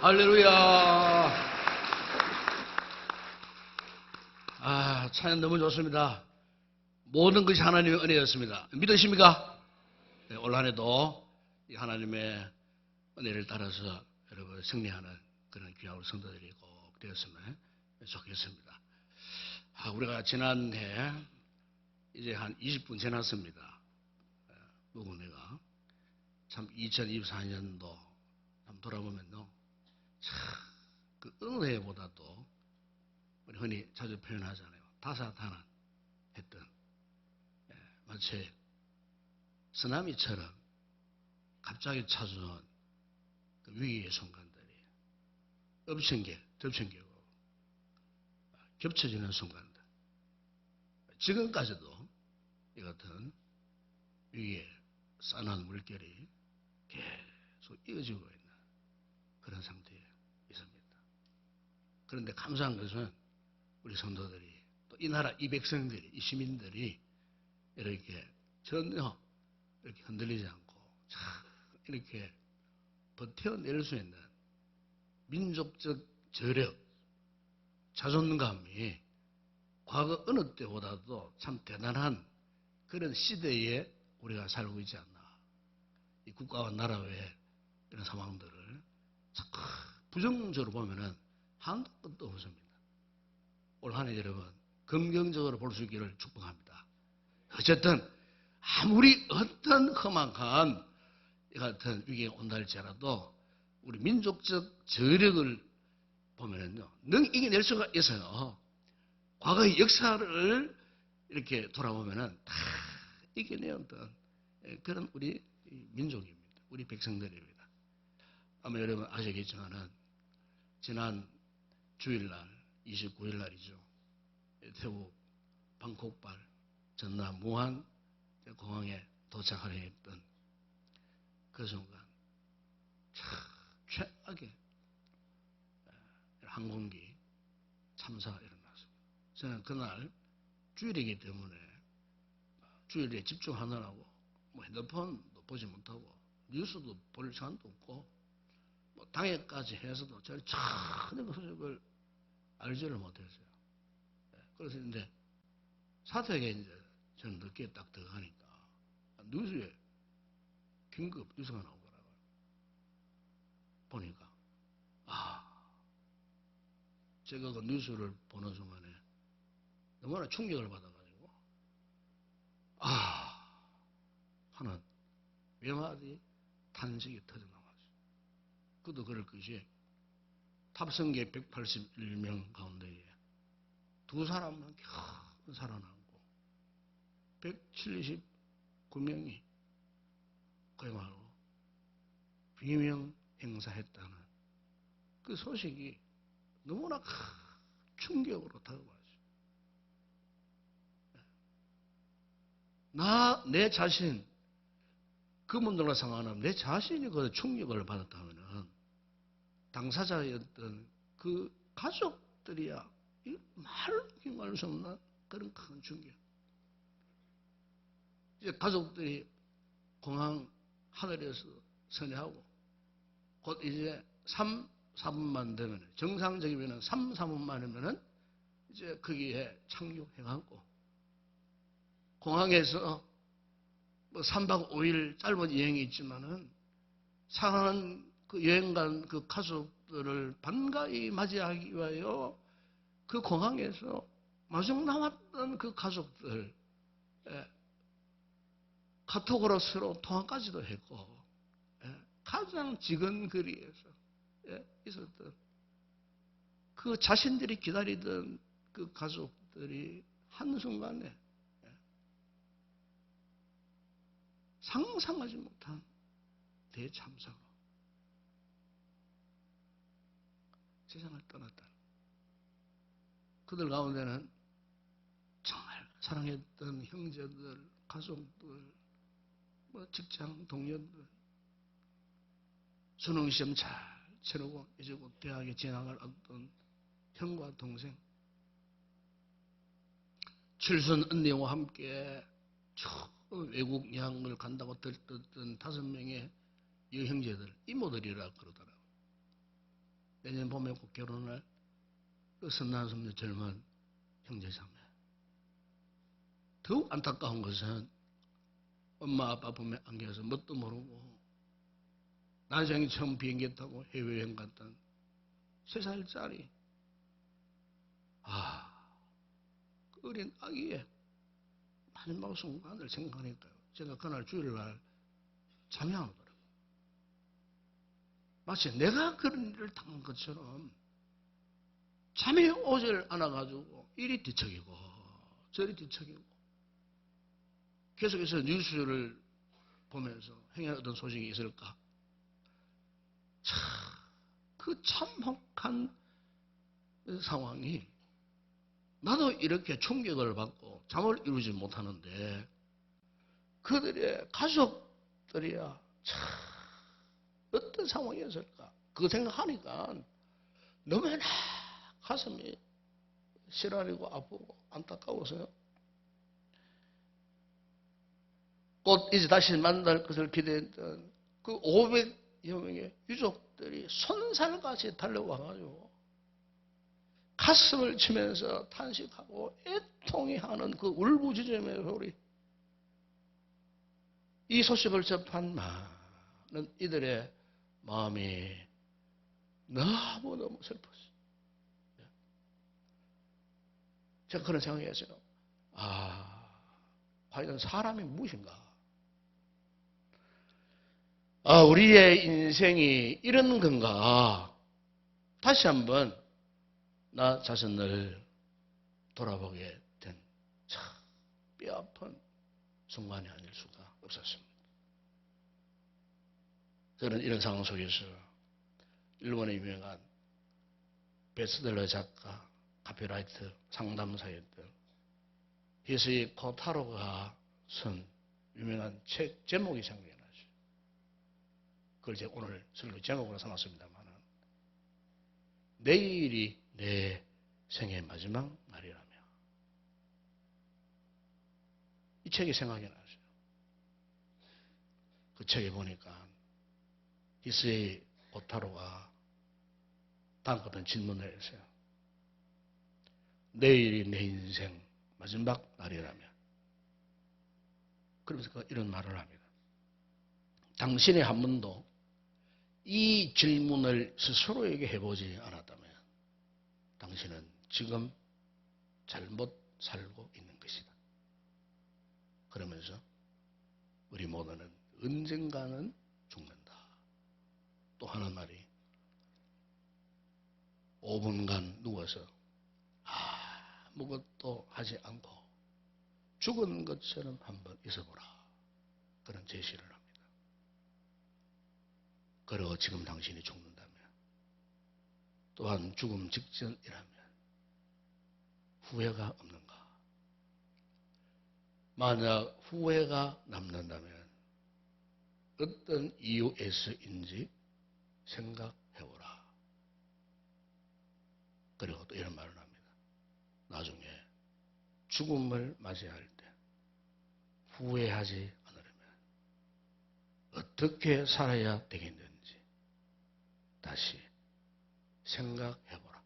M: 할렐루야. 찬양 너무 좋습니다. 모든 것이 하나님의 은혜였습니다. 믿으십니까? 네, 올 한해도 이 하나님의 은혜를 따라서 여러분 승리하는 그런 귀한 성도들이 꼭 되었으면 좋겠습니다. 우리가 지난해 이제 한 20분 지났습니다. 무궁내가 참 2024년도 한번 돌아보면요, 그 어느 해보다도 우리 흔히 자주 표현하잖아요. 다사다난했던 마치 쓰나미처럼 갑자기 찾아온 그 위기의 순간들이 덮친개고 겹쳐지는 순간들, 지금까지도 이 같은 위기의 싸한 물결이 계속 이어지고 있는 그런 상태에 있습니다. 그런데 감사한 것은 우리 성도들이 또 이 나라 이 백성들이 이 시민들이 이렇게 전혀 이렇게 흔들리지 않고 참 이렇게 버텨낼 수 있는 민족적 저력, 자존감이 과거 어느 때보다도 참 대단한 그런 시대에 우리가 살고 있지 않나. 이 국가와 나라 외에 이런 상황들을 자꾸 부정적으로 보면은 한도 끝도 없습니다. 올 한 해 여러분 긍정적으로 볼 수 있기를 축복합니다. 어쨌든 아무리 어떤 험악한 이 같은 위기가 온다 할지라도 우리 민족적 저력을 보면은요, 능 이겨낼 수가 있어요. 과거의 역사를 이렇게 돌아보면은 다 이겨내었던 그런 우리 민족입니다. 우리 백성들입니다. 아마 여러분 아시겠지만은 지난 주일날 29일 날이죠. 태국 방콕발 전남 무한 공항에 도착을 했던 그 순간 참 최악의 항공기 참사가 일어났습니다. 저는 그날 주일이기 때문에 주일에 집중하느라고 뭐 핸드폰도 보지 못하고 뉴스도 볼 시간도 없고 뭐 당일까지 해서도 전혀 그 소식을 알지를 못했어요. 그래서 이제 사택에 이제 저는 늦게 딱 들어가니까 뉴스에 긴급 뉴스가 나오더라고요. 보니까 제가 그 뉴스를 보는 순간에 너무나 충격을 받아가지고 하는 몇 탄식이 터져나왔어요. 그도 그럴 것이 탑승객 181명 가운데에 두 사람만 겨우 살아남고 179명이 그야말로 비명 행사했다는 그 소식이 너무나 큰 충격으로 다가왔어요. 내 자신, 그분들과 상관없는 내 자신이 그 충격을 받았다면 당사자였던 그 가족들이야 말로 말할 수 없는 그런 큰 충격. 이제 가족들이 공항 하늘에서 선회하고 곧 이제 4분만 되면 정상적이면 4분만이면은 이제 거기에 착륙해갖고 공항에서 뭐 3박 5일 짧은 여행이 있지만은 사랑하는 그 여행 간 그 가족들을 반가이 맞이하기 위하여 그 공항에서 마지막 남았던 그 가족들 카톡으로 서로 통화까지도 했고 가장 지근 거리에서 있었던 그 자신들이 기다리던 그 가족들이 한순간에 상상하지 못한 대참사로 세상을 떠났다. 그들 가운데는 정말 사랑했던 형제들, 가족들, 뭐 직장 동료들, 수능시험 잘 치르고 이제 곧 대학에 진학을 앞둔 형과 동생, 칠순 언니와 함께 외국 여행을 간다고 들떴던 5명의 여형제들, 이모들이라 그러더라고요. 내년 봄에 꼭 결혼할 그 선남선녀 젊은 형제자매. 더욱 안타까운 것은 엄마 아빠 품에 안겨서 뭣도 모르고 난생이 처음 비행기 타고 해외여행 갔던 3살짜리 그 어린 아기의 마지막 순간을 생각하니까요. 제가 그날 주일날 잠이 안 오더라고요. 마치 내가 그런 일을 당한 것처럼 잠이 오질 않아가지고 이리 뒤척이고 저리 뒤척이고 계속해서 뉴스를 보면서 행여 어떤 소식이 있을까? 그 참혹한 상황이 나도 이렇게 충격을 받고 잠을 이루지 못하는데 그들의 가족들이야 참 어떤 상황이었을까? 그거 생각하니까 너무나 가슴이 시라리고 아프고 안타까워서요. 곧 이제 다시 만날 것을 기대했던 그 500여 명의 유족들이 손살같이 달려와가지고 가슴을 치면서 탄식하고 애통해 하는 그 울부짖음의 소리. 이 소식을 접한 많은 이들의 마음이 너무너무 슬펐어요. 제가 그런 생각이 했어요. 과연 사람이 무엇인가? 우리의 인생이 이런 건가? 다시 한번 나 자신을 돌아보게 된 참 뼈아픈 순간이 아닐 수가 없었습니다. 저는 이런 상황 속에서 일본의 유명한 베스트셀러 작가, 카피라이터, 상담사였던 히스이 코타로가 쓴 유명한 책 제목이 생각이 나죠. 그걸 제가 오늘 설교 제목으로 삼았습니다만 내일이 내 생의 마지막 날이라며. 이 책이 생각이 나죠. 그 책에 보니까 히스이 코타로가 다음 같은 질문을 했어요. 내일이 내 인생 마지막 날이라며. 그러면서 이런 말을 합니다. 당신이 한 번도 이 질문을 스스로에게 해보지 않았다면 당신은 지금 잘못 살고 있는 것이다. 그러면서 우리 모두는 언젠가는 죽는다. 또 하는 말이 5분간 누워서 아무것도 하지 않고 죽은 것처럼 한번 있어보라. 그런 제시를 합니다. 그리고 지금 당신이 죽는다면 또한 죽음 직전이라면 후회가 없는가? 만약 후회가 남는다면 어떤 이유에서인지 생각해보라. 그리고 또 이런 말을 합니다. 나중에 죽음을 맞이할 때 후회하지 않으려면 어떻게 살아야 되겠는지 다시 생각해보라.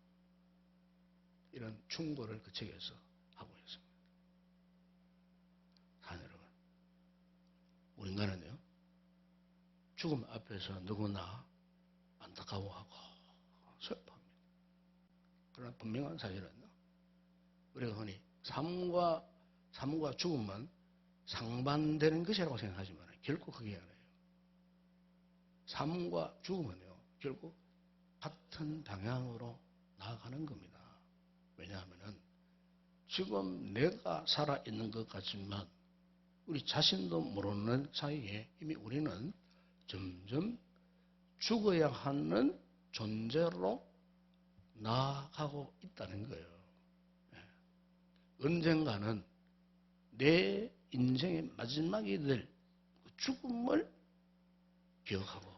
M: 이런 충고를 그 책에서 하고 있습니다. 사랑 여러분, 우리 인간은요 죽음 앞에서 누구나 안타까워하고 슬퍼합니다. 그러나 분명한 사실은요, 우리가 흔히 삶과 죽음은 상반되는 것이라고 생각하지만 결코 그게 아니에요. 삶과 죽음은요 결국 같은 방향으로 나아가는 겁니다. 왜냐하면 지금 내가 살아있는 것 같지만 우리 자신도 모르는 사이에 이미 우리는 점점 죽어야 하는 존재로 나아가고 있다는 거예요. 언젠가는 내 인생의 마지막이 될 죽음을 기억하고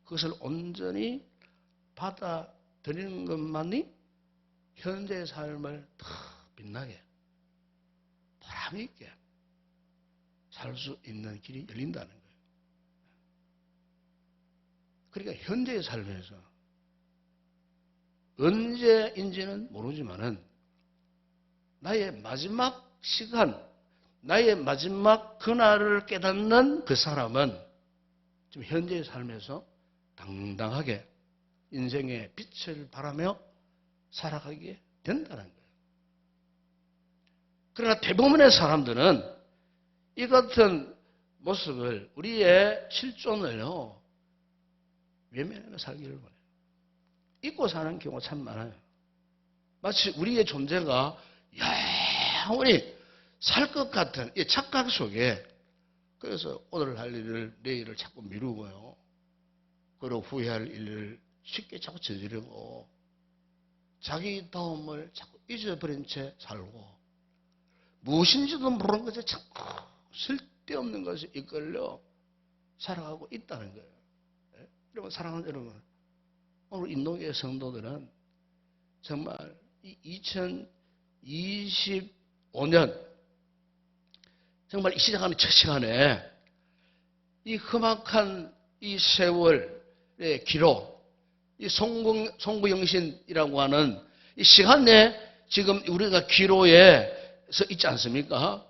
M: 그것을 온전히 받아들이는 것만이 현재의 삶을 더 빛나게 보람 있게 살 수 있는 길이 열린다는 거예요. 그러니까 현재의 삶에서 언제인지는 모르지만은 나의 마지막 시간, 나의 마지막 그날을 깨닫는 그 사람은 지금 현재의 삶에서 당당하게 인생의 빛을 바라며 살아가게 된다는 거예요. 그러나 대부분의 사람들은 이 같은 모습을, 우리의 실존을요, 외면하며 살기를 원해요. 잊고 사는 경우가 참 많아요. 마치 우리의 존재가 영원히 살 것 같은 이 착각 속에, 그래서 오늘 할 일을 내일을 자꾸 미루고요. 그리고 후회할 일을 쉽게 자꾸 저지르고 자기 다움을 자꾸 잊어버린 채 살고 무엇인지도 모르는 것에 자꾸 쓸데없는 것에 이끌려 살아가고 있다는 거예요. 네? 여러분, 사랑하는 여러분, 오늘 인도교회 성도들은 정말 이 2025년 정말 이 시작하는 첫 시간에 이 험악한 이 세월의 기록, 이 송구영신이라고 하는 이 시간에 지금 우리가 기로에서 있지 않습니까?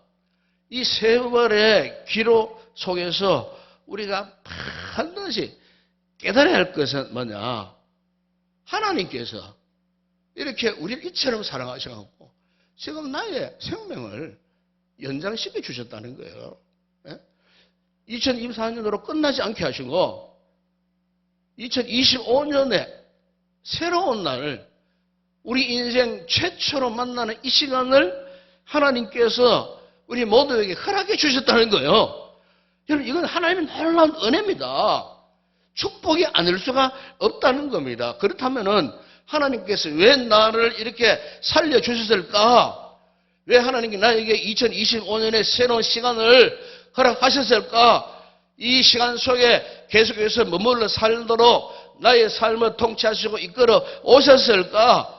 M: 이 세월의 기로 속에서 우리가 반드시 깨달아야 할 것은 뭐냐? 하나님께서 이렇게 우리를 이처럼 사랑하셔갖고 지금 나의 생명을 연장시켜 주셨다는 거예요. 2024년으로 끝나지 않게 하시고 2025년에 새로운 날을 우리 인생 최초로 만나는 이 시간을 하나님께서 우리 모두에게 허락해 주셨다는 거예요. 여러분, 이건 하나님의 놀라운 은혜입니다. 축복이 아닐 수가 없다는 겁니다. 그렇다면은 하나님께서 왜 나를 이렇게 살려주셨을까? 왜 하나님께 나에게 2025년에 새로운 시간을 허락하셨을까? 이 시간 속에 계속해서 머물러 살도록 나의 삶을 통치하시고 이끌어 오셨을까?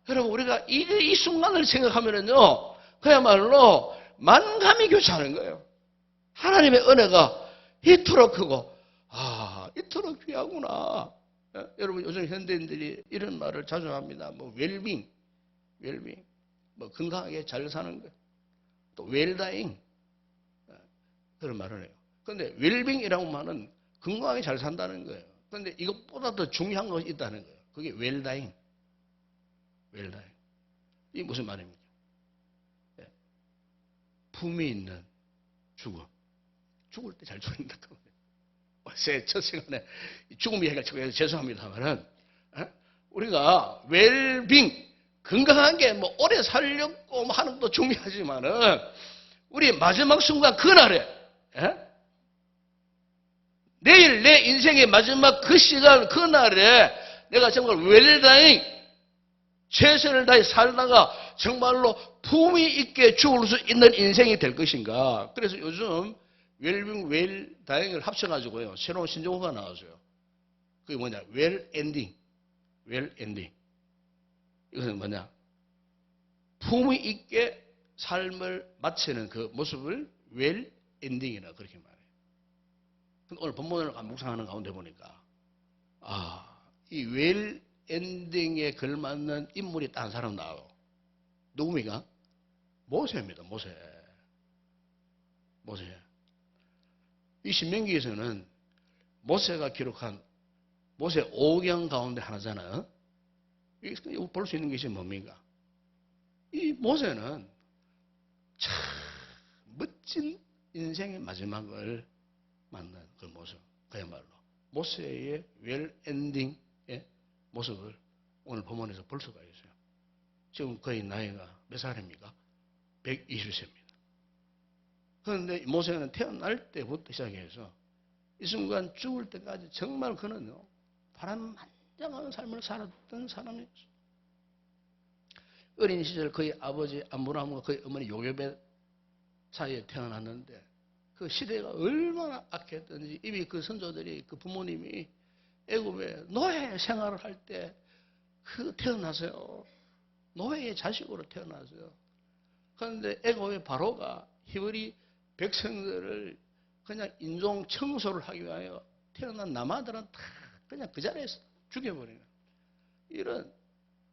M: 여러분, 우리가 이 순간을 생각하면은요, 그야말로 만감이 교차하는 거예요. 하나님의 은혜가 이토록 크고, 이토록 귀하구나. 여러분, 요즘 현대인들이 이런 말을 자주 합니다. 뭐 웰빙, 뭐 건강하게 잘 사는 거, 또 웰다잉, 그런 말을 해요. 그런데 웰빙이라고 말은 건강하게 잘 산다는 거예요. 그런데 이것보다 더 중요한 것이 있다는 거예요. 그게 웰다잉. 이게 무슨 말입니까? 품이 있는 죽음. 죽을 때 잘 죽는다. 제 첫 시간에 죽음 이야기를 해서 죄송합니다만은, 우리가 웰빙, 건강한 게 뭐 오래 살려고 뭐 하는 것도 중요하지만은, 우리 마지막 순간 그날에, 내일 내 인생의 마지막 그 시간, 그날에 내가 정말 웰다잉, 최선을 다해 살다가 정말로 품위 있게 죽을 수 있는 인생이 될 것인가. 그래서 요즘 웰빙, 웰다잉을 합쳐가지고요, 새로운 신조어가 나왔어요. 그게 뭐냐, 웰엔딩. 이것은 뭐냐, 품위 있게 삶을 마치는 그 모습을 웰엔딩이라 그렇게 말해요. 근데 오늘 본문을 묵상하는 가운데 보니까, 이 웰엔딩에 걸맞는 인물이 딴 사람 나와요. 누굽니까? 모세입니다. 모세. 이 신명기에서는 모세가 기록한 모세 5경 가운데 하나잖아요. 이거 볼 수 있는 것이 뭡니까? 이 모세는 참 멋진 인생의 마지막을 만난 그 모습, 그야말로 모세의 웰엔딩의 모습을 오늘 본문에서 볼 수가 있어요. 지금 거의 나이가 몇 살입니까? 120세입니다. 그런데 모세는 태어날 때부터 시작해서 이 순간 죽을 때까지 정말 그는요, 바람만장한 삶을 살았던 사람이었어요. 어린 시절 거의 아버지 암브라함과 거의 어머니 요괴벳 사이에 태어났는데, 그 시대가 얼마나 악했던지, 이미 그 선조들이, 그 부모님이 애굽에 노예 생활을 할 때 태어나서요, 노예의 자식으로 태어나서요. 그런데 애굽의 바로가 히브리 백성들을 그냥 인종 청소를 하기 위하여 태어난 남아들은 다 그냥 그 자리에서 죽여버리는 이런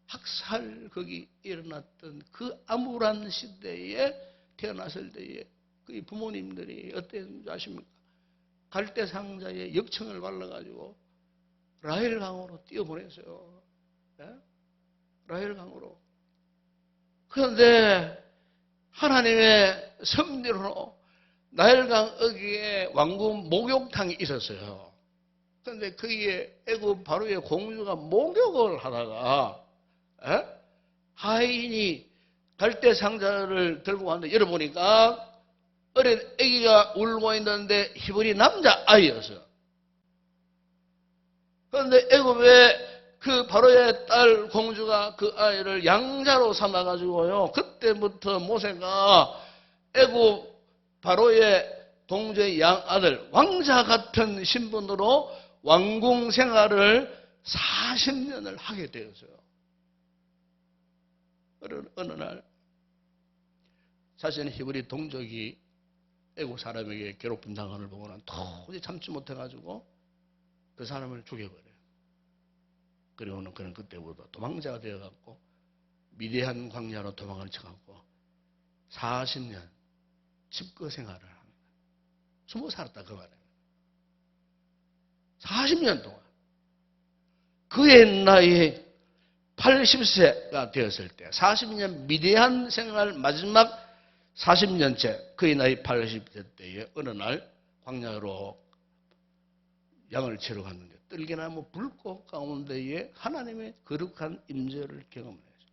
M: 학살 거기 일어났던 그 암울한 시대에 태어났을 때에 그 부모님들이 어땠는지 아십니까? 갈대 상자에 역청을 발라가지고 라헬 강으로 뛰어보냈어요. 네? 라헬 강으로. 그런데 하나님의 섭리로 나일강 어귀에 왕궁 목욕탕이 있었어요. 그런데 거기에 애굽 바로의 공주가 목욕을 하다가 하인이 갈대 상자를 들고 왔는데 열어보니까 어린 아기가 울고 있는데 히브리 남자아이였어요. 그런데 애굽의 그 바로의 딸 공주가 그 아이를 양자로 삼아가지고요. 그때부터 모세가 애굽 바로의 동주의 양아들 왕자 같은 신분으로 왕궁 생활을 40년을 하게 되었어요. 어느 날 자신의 히브리 동족이 애국 사람에게 괴롭힘 당하는 걸 보고는 도저히 참지 못해가지고 그 사람을 죽여버려요. 그리고는 그는 그때부터 도망자가 되어갖고 미디안 광야로 도망을 쳐갖고 40년 집거 생활을 합니다. 숨어 살았다 그 말이에요. 40년 동안 그의 나이 80세가 되었을 때 40년 미디안 생활 마지막 40년째 그의 나이 80세 때에 어느 날 광야로 양을 치러 갔는데 뜰개나무 불꽃 가운데에 하나님의 거룩한 임재를 경험을 했어요.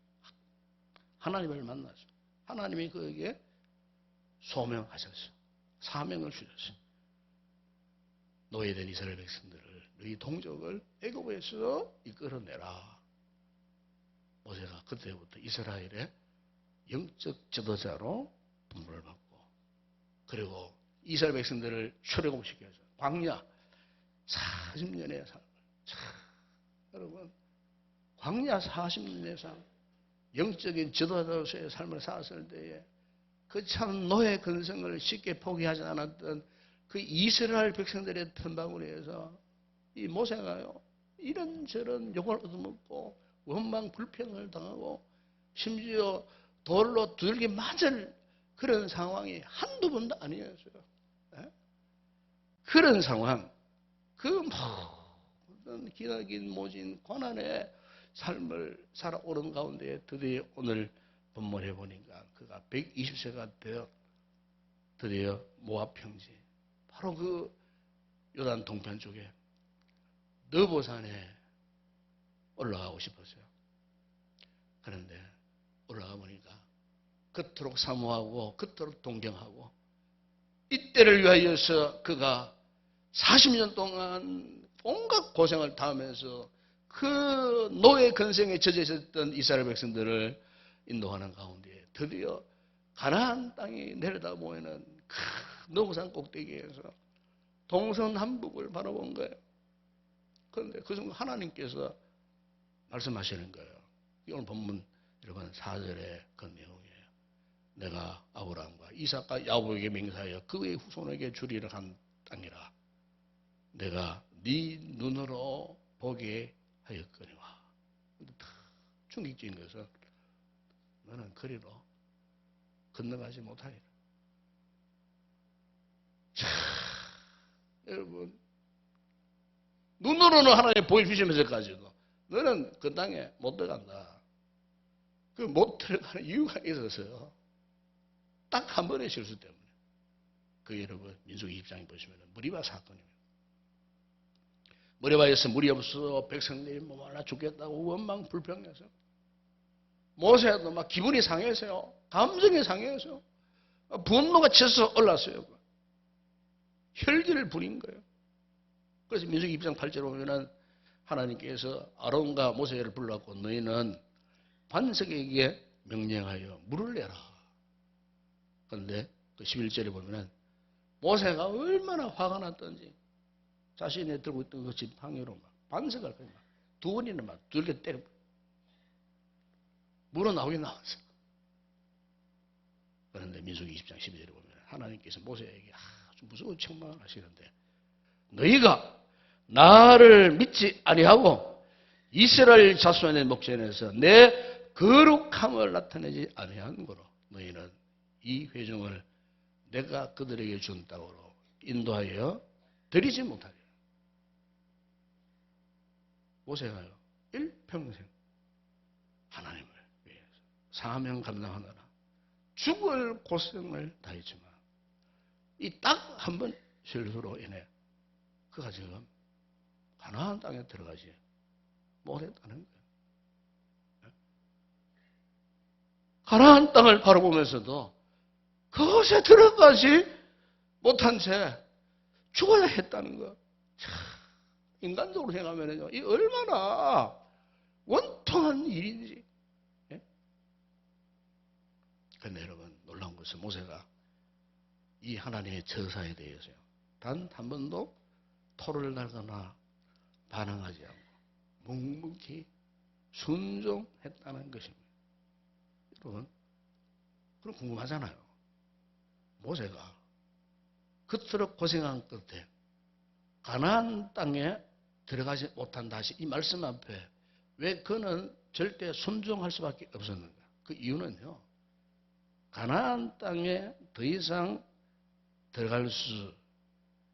M: 하나님을 만났어요. 하나님이 그에게 소명하셨어요. 사명을 주셨어요. 노예된 이스라엘 백성들을 너희 동족을 애굽에서 이끌어내라. 모세가 그때부터 이스라엘의 영적 지도자로 분부를 받고 그리고 이스라엘 백성들을 출애굽시켜서 광야 40년의 삶을 여러분 광야 40년의 삶 영적인 지도자로서의 삶을 살았을 때에 그 참 노예 근성을 쉽게 포기하지 않았던 그 이스라엘 백성들의 틈바구니에서 이 모세가요 이런저런 욕을 얻어먹고 원망 불평을 당하고 심지어 돌로 두들겨 맞을 그런 상황이 한두 번도 아니었어요. 네? 그런 상황 그 모든 기나긴 모진 고난의 삶을 살아오른 가운데 드디어 오늘 본문에 보니까 그가 120세가 되어 드디어 모압 평지 바로 그 요단 동편 쪽에 너보산에 올라가고 싶었어요. 그런데 올라가 보니까 그토록 사모하고 그토록 동경하고 이때를 위하여서 그가 40년 동안 온갖 고생을 당하면서 그 노예 근성에 젖어 있었던 이스라엘 백성들을 인도하는 가운데 드디어 가나안 땅이 내려다보이는 큰 너보산 꼭대기에서 동서남북을 바라본 거예요. 그런데 그 순간 하나님께서 말씀하시는 거예요. 오늘 본문 여러분 4절의 그 내용이에요. 내가 아브라함과 이삭과 야곱에게 맹세하여 그의 후손에게 주리라 한 땅이라. 내가 네 눈으로 보게 하였거니와. 충격적인 것은 너는 그리로 건너가지 못하리라. 자, 여러분 눈으로는 하나님 보여주시면서까지도 너는 그 땅에 못 들어간다. 그 못 들어가는 이유가 있어서요. 딱 한 번의 실수 때문에. 그 여러분 민수기 20장에 보시면 무리바 사건입니다. 무리바에서 물이 없어 백성들이 뭐 말라 죽겠다고 원망 불평해서 모세도 막 기분이 상해서요. 감정이 상해서 분노가 쳐서 올랐어요. 혈기를 부린 거예요. 그래서 민수기 20장 8절에 보면은 하나님께서 아론과 모세를 불렀고 너희는 반석에게 명령하여 물을 내라. 그런데 그 11절에 보면은 모세가 얼마나 화가 났던지 자신이 들고 있던 그 지팡이로 막 반석을 그냥 두 번이나 막 두들겨 때려 물어 나오긴 나왔어. 그런데 민수기 20장 12절에 보면 하나님께서 모세에게 아주 무서운 책망을 하시는데 너희가 나를 믿지 아니하고 이스라엘 자손의 목전에서 내 거룩함을 나타내지 아니한 거로 너희는 이 회중을 내가 그들에게 준 땅으로 인도하여 드리지 못하리라. 모세가요 일평생 하나님을 위해서 사명 감당하느라 죽을 고생을 다했지만 이 딱 한 번 실수로 인해 그가 지금 가나안 땅에 들어가지 못했다는 거예요. 가나안 땅을 바라보면서도 그것에 들어가지 못한 채 죽어야 했다는 거. 참, 인간적으로 생각하면요, 이 얼마나 원통한 일인지. 예? 그런데 여러분, 놀라운 것은 모세가 이 하나님의 저사에 대해서요, 단 한 번도 토를 달거나 반항하지 않고 묵묵히 순종했다는 것입니다. 여러분, 그럼 궁금하잖아요. 모세가 그토록 고생한 끝에 가나안 땅에 들어가지 못한 다시 이 말씀 앞에 왜 그는 절대 순종할 수밖에 없었는가? 그 이유는요, 가나안 땅에 더 이상 들어갈 수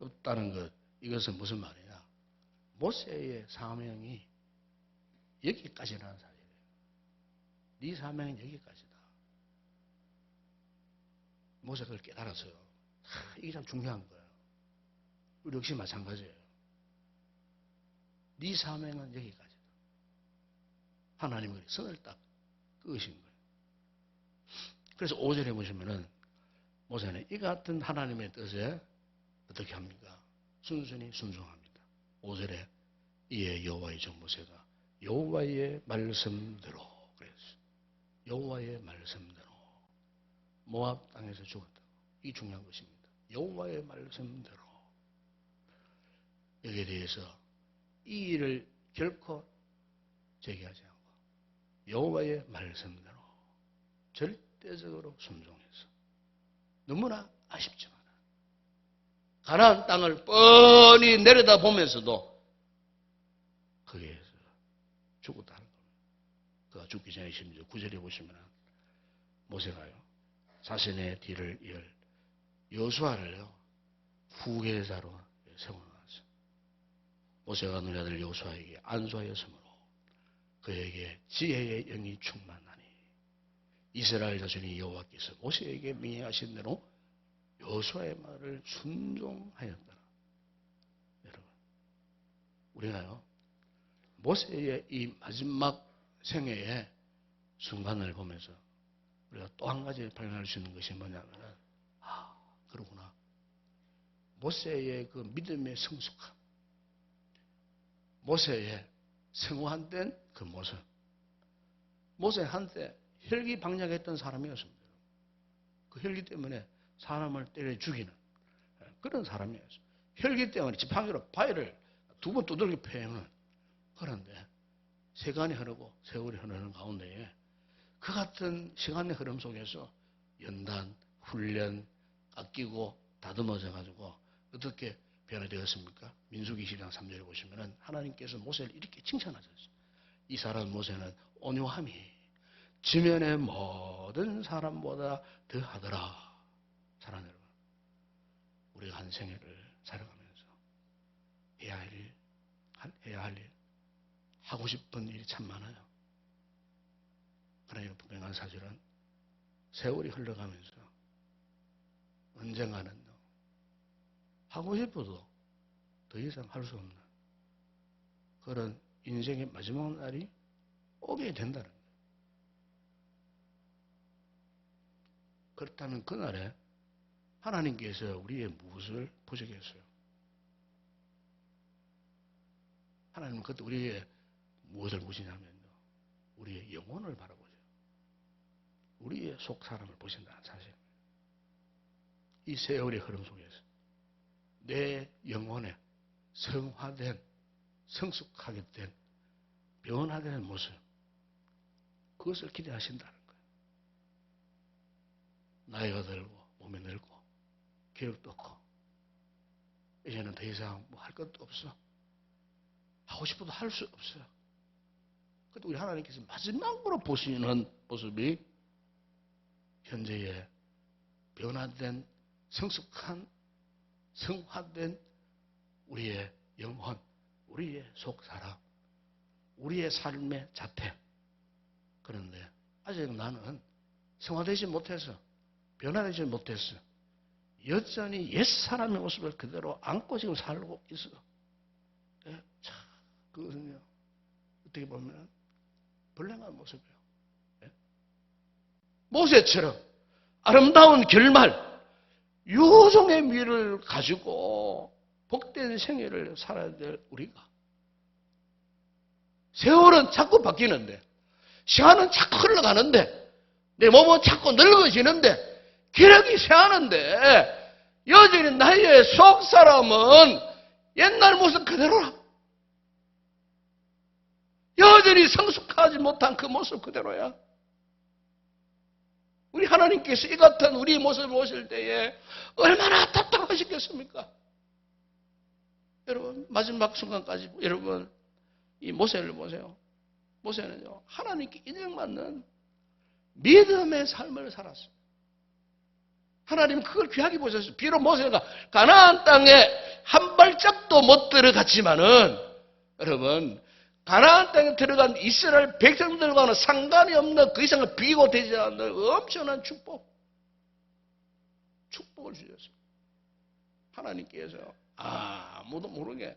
M: 없다는 것, 이것은 무슨 말이냐? 모세의 사명이 여기까지라는 사실이에요. 네 사명은 여기까지다. 모세가 그걸 깨달았어요. 이게 참 중요한 거예요. 우리 역시 마찬가지예요. 네 사명은 여기까지다. 하나님은 선을 딱 그으신 거예요. 그래서 5절에 보시면은 모세는 이 같은 하나님의 뜻에 어떻게 합니까? 순순히 순종합니다. 5절에 이에 여호와의 종 모세가 여호와의 말씀대로 그랬어요. 여호와의 말씀대로 모압 땅에서 죽었다. 이 중요한 것입니다. 여호와의 말씀대로. 여기에 대해서 이 일을 결코 제기하지 않고 여호와의 말씀대로 절대적으로 순종해서 너무나 아쉽지만 가나안 땅을 뻔히 내려다보면서도 거기에서 죽었다는 겁니다. 그가 죽기 전에 심지어 9절에 보시면 모세가요 자신의 뒤를 이을 여호수아를요 후계자로 세워놨어요. 모세가 눈의 아들 여호수아에게 안수하였으므로 그에게 지혜의 영이 충만하니 이스라엘 자손이 여호와께서 모세에게 명령하신 대로 여호수아의 말을 순종하였더라. 여러분, 우리가요 모세의 이 마지막 생애의 순간을 보면서 우리가 또 한 가지 발견할 수 있는 것이 뭐냐면은 그러구나. 모세의 그 믿음의 성숙함, 모세의 성화된 그 모습. 모세 한때 혈기방장했던 사람이었습니다. 그 혈기 때문에 사람을 때려 죽이는 그런 사람이었어요. 혈기 때문에 지팡이로 바위를 2번 두들겨 패는. 그런데 시간이 흐르고 세월이 흐르는 가운데에 그 같은 시간의 흐름 속에서 연단, 훈련, 아끼고 다듬어져 가지고 어떻게 변화되었습니까? 민수기 20장 3절에 보시면은 하나님께서 모세를 이렇게 칭찬하셨어요. 이 사람 모세는 온유함이 지면의 모든 사람보다 더하더라. 사랑하는 여러분, 우리가 한 생애를 살아가면서 해야 할 일, 하고 싶은 일이 참 많아요. 그러나 분명한 사실은 세월이 흘러가면서 언젠가는 하고 싶어도 더 이상 할 수 없는 그런 인생의 마지막 날이 오게 된다는 거예요. 그렇다면 그날에 하나님께서 우리의 무엇을 보시겠어요? 하나님은 그때 우리의 무엇을 보시냐면요, 우리의 영혼을 바라보죠. 우리의 속 사람을 보신다는 사실. 이 세월의 흐름 속에서 내 영혼에 성화된, 성숙하게 된, 변화되는 모습, 그것을 기대하신다는 거예요. 나이가 들고 몸이 늙고 기력도 없고 이제는 더 이상 뭐 할 것도 없어. 하고 싶어도 할 수 없어요. 그때 우리 하나님께서 마지막으로 보시는 모습이 현재의 변화된 성숙한 성화된 우리의 영혼, 우리의 속사람, 우리의 삶의 자태. 그런데 아직 나는 성화되지 못해서 변화되지 못해서 여전히 옛사람의 모습을 그대로 안고 지금 살고 있어. 예? 참, 그것은요, 어떻게 보면 불행한 모습이에요. 예? 모세처럼 아름다운 결말, 유종의 미를 가지고 복된 생애를 살아야 될 우리가, 세월은 자꾸 바뀌는데, 시간은 자꾸 흘러가는데, 내 몸은 자꾸 늙어지는데, 기력이 쇠하는데, 여전히 나의 속사람은 옛날 모습 그대로라. 여전히 성숙하지 못한 그 모습 그대로야. 우리 하나님께서 이 같은 우리 모습을 보실 때에 얼마나 답답하시겠습니까? 여러분, 마지막 순간까지 여러분, 이 모세를 보세요. 모세는요, 하나님께 인정받는 믿음의 삶을 살았어요. 하나님은 그걸 귀하게 보셨어요. 비록 모세가 가나안 땅에 한 발짝도 못 들어갔지만은, 여러분, 가나안 땅에 들어간 이스라엘 백성들과는 상관이 없는, 그 이상은 비교되지 않는 엄청난 축복을 주셨어요. 하나님께서 아무도 모르게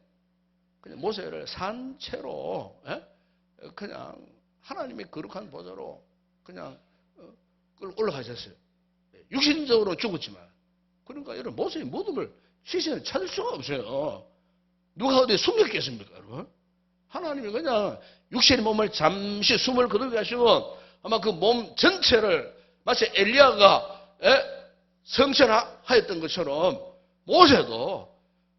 M: 그냥 모세를 산채로, 그냥 하나님의 거룩한 보좌로 그냥 끌고 올라가셨어요. 육신적으로 죽었지만. 그러니까 여러분, 모세의 무덤을 시신을 찾을 수가 없어요. 누가 어디 숨겼겠습니까, 여러분? 하나님이 그냥 육신의 몸을 잠시 숨을 거두게 하시고, 아마 그 몸 전체를 마치 엘리야가 성천하였던 것처럼 모세도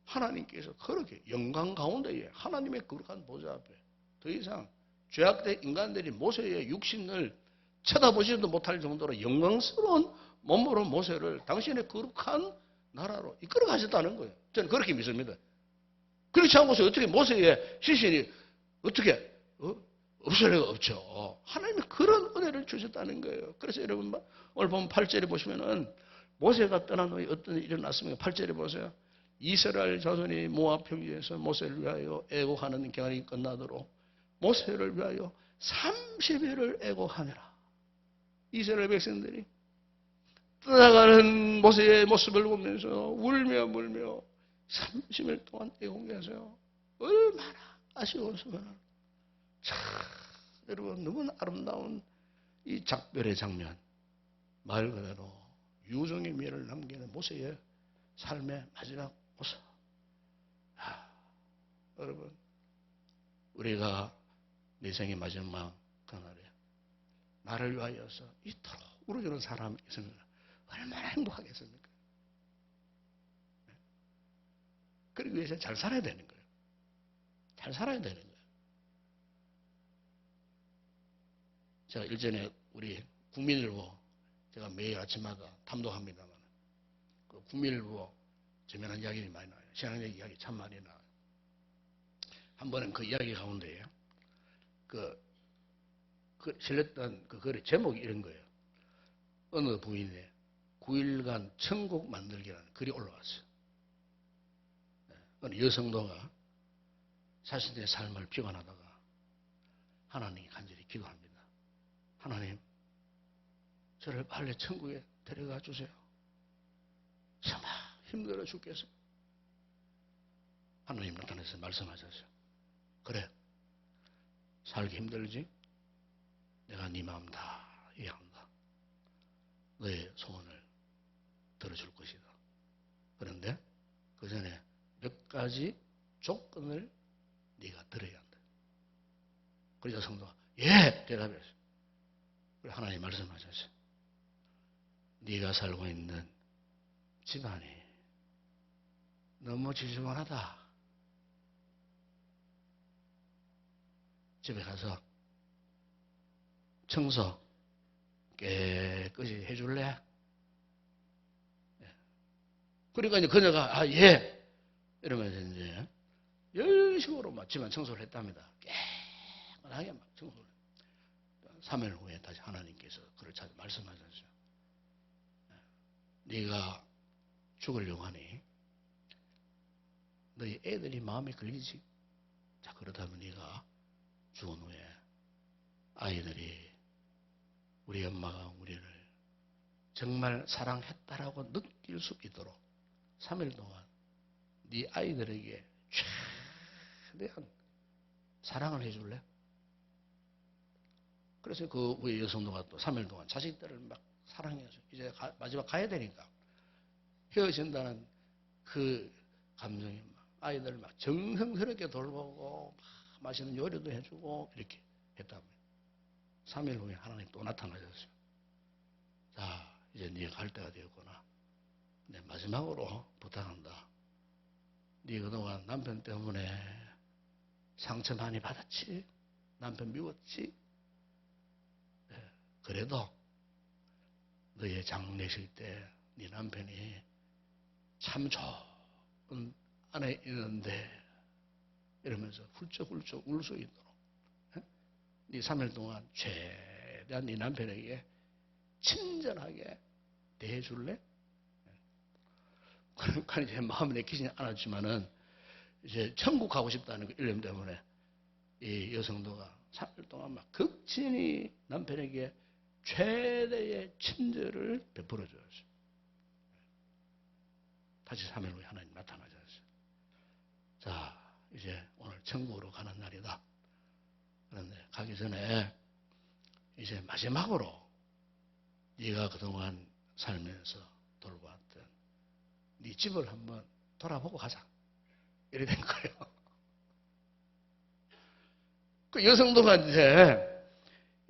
M: 하나님께서 그렇게 영광 가운데에 하나님의 거룩한 보좌 앞에 더 이상 죄악된 인간들이 모세의 육신을 쳐다보지도 못할 정도로 영광스러운 몸으로 모세를 당신의 거룩한 나라로 이끌어 가셨다는 거예요. 저는 그렇게 믿습니다. 그렇지 않고서 어떻게 모세의 시신이 어떻게 없을 리가 없죠. 하나님이 그런 은혜를 주셨다는 거예요. 그래서 여러분, 오늘 보면 8절에 보시면은 모세가 떠난 후에 어떤 일이 일어났습니까? 8절에 보세요. 이스라엘 자손이 모압 평지에서 모세를 위하여 애곡하는 경활이 끝나도록 모세를 위하여 30일을 애곡하느라. 이스라엘 백성들이 떠나가는 모세의 모습을 보면서 울며 30일 동안 애곡해서요. 얼마나 아쉬웠으면. 참, 여러분, 너무나 아름다운 이 작별의 장면, 말 그대로 유종의 미를 남기는 모세의 삶의 마지막 모습. 여러분, 우리가 내 생의 마지막 그날에 나를 위하여서 이토록 울어주는 사람이 있으면 얼마나 행복하겠습니까? 그러기 위해서 잘 살아야 되는 거예요. 잘 살아야 되는 거예요. 제가 일전에 우리 국민일보, 제가 매일 아침마다 탐독합니다만, 그 국민일보 재미난 이야기들이 많이 나와요. 신앙적 이야기 참 많이 나와요. 한 번은 그 이야기 가운데에 실렸던 그 글의 제목이 이런 거예요. 어느 부인의 9일간 천국 만들기라는 글이 올라왔어요. 어느 여성도가 자신의 삶을 비관하다가 하나님께 간절히 기도합니다. 하나님, 저를 빨리 천국에 데려가 주세요. 정말 힘들어 죽겠어요. 하나님 나타나서 말씀하셨어요. 그래, 살기 힘들지? 내가 네 마음 다 이해한다. 너의 소원을 들어줄 것이다. 그런데 그 전에 몇 가지 조건을 네가 들어야 한다. 그러자 성도가 예! 대답했어요. 그래, 하나님 말씀하셨어요. 네가 살고 있는 집안이 너무 지저분하다. 집에 가서 청소 깨끗이 해줄래? 그러니까 이제 그녀가 이러면서 이제 열심으로 집안 청소를 했답니다. 충만하게 막 청소를. 3일 후에 다시 하나님께서 그를 찾아 말씀하셨어요. 네가 죽으려고 하니 너희 애들이 마음에 걸리지? 자, 그렇다면 네가 죽은 후에 아이들이 우리 엄마가 우리를 정말 사랑했다라고 느낄 수 있도록 3일 동안 네 아이들에게 최대한 사랑을 해줄래? 그래서 그 후에 여성도가 또 3일 동안 자식들을 막 사랑해서 이제 마지막 가야 되니까 헤어진다는 그 감정이 막 아이들 막 정성스럽게 돌보고 막 맛있는 요리도 해주고 이렇게 했다면 3일 후에 하나님 또 나타나셨어요. 자, 이제 네가 갈 때가 되었구나. 내 마지막으로 부탁한다. 네 그동안 남편 때문에 상처 많이 받았지? 남편 미웠지? 네, 그래도 너의 장례식 때 네 남편이 참 좋은 안에 있는데 이러면서 훌쩍훌쩍 울 수 있도록 네 3일 동안 최대한 네 남편에게 친절하게 대해줄래? 그러니까 이제 마음에 내키지 않았지만은 이제 천국 가고 싶다는 그 일념 때문에 이 여성도가 3일 동안 막 극진히 남편에게 최대의 친절을 베풀어 주었어요. 다시 3일 후에 하나님 나타나셨어요. 자, 이제 오늘 천국으로 가는 날이다. 그런데 가기 전에 이제 마지막으로 네가 그동안 살면서 돌보았던 네 집을 한번 돌아보고 가자. 이래 된 거예요. 그 여성도가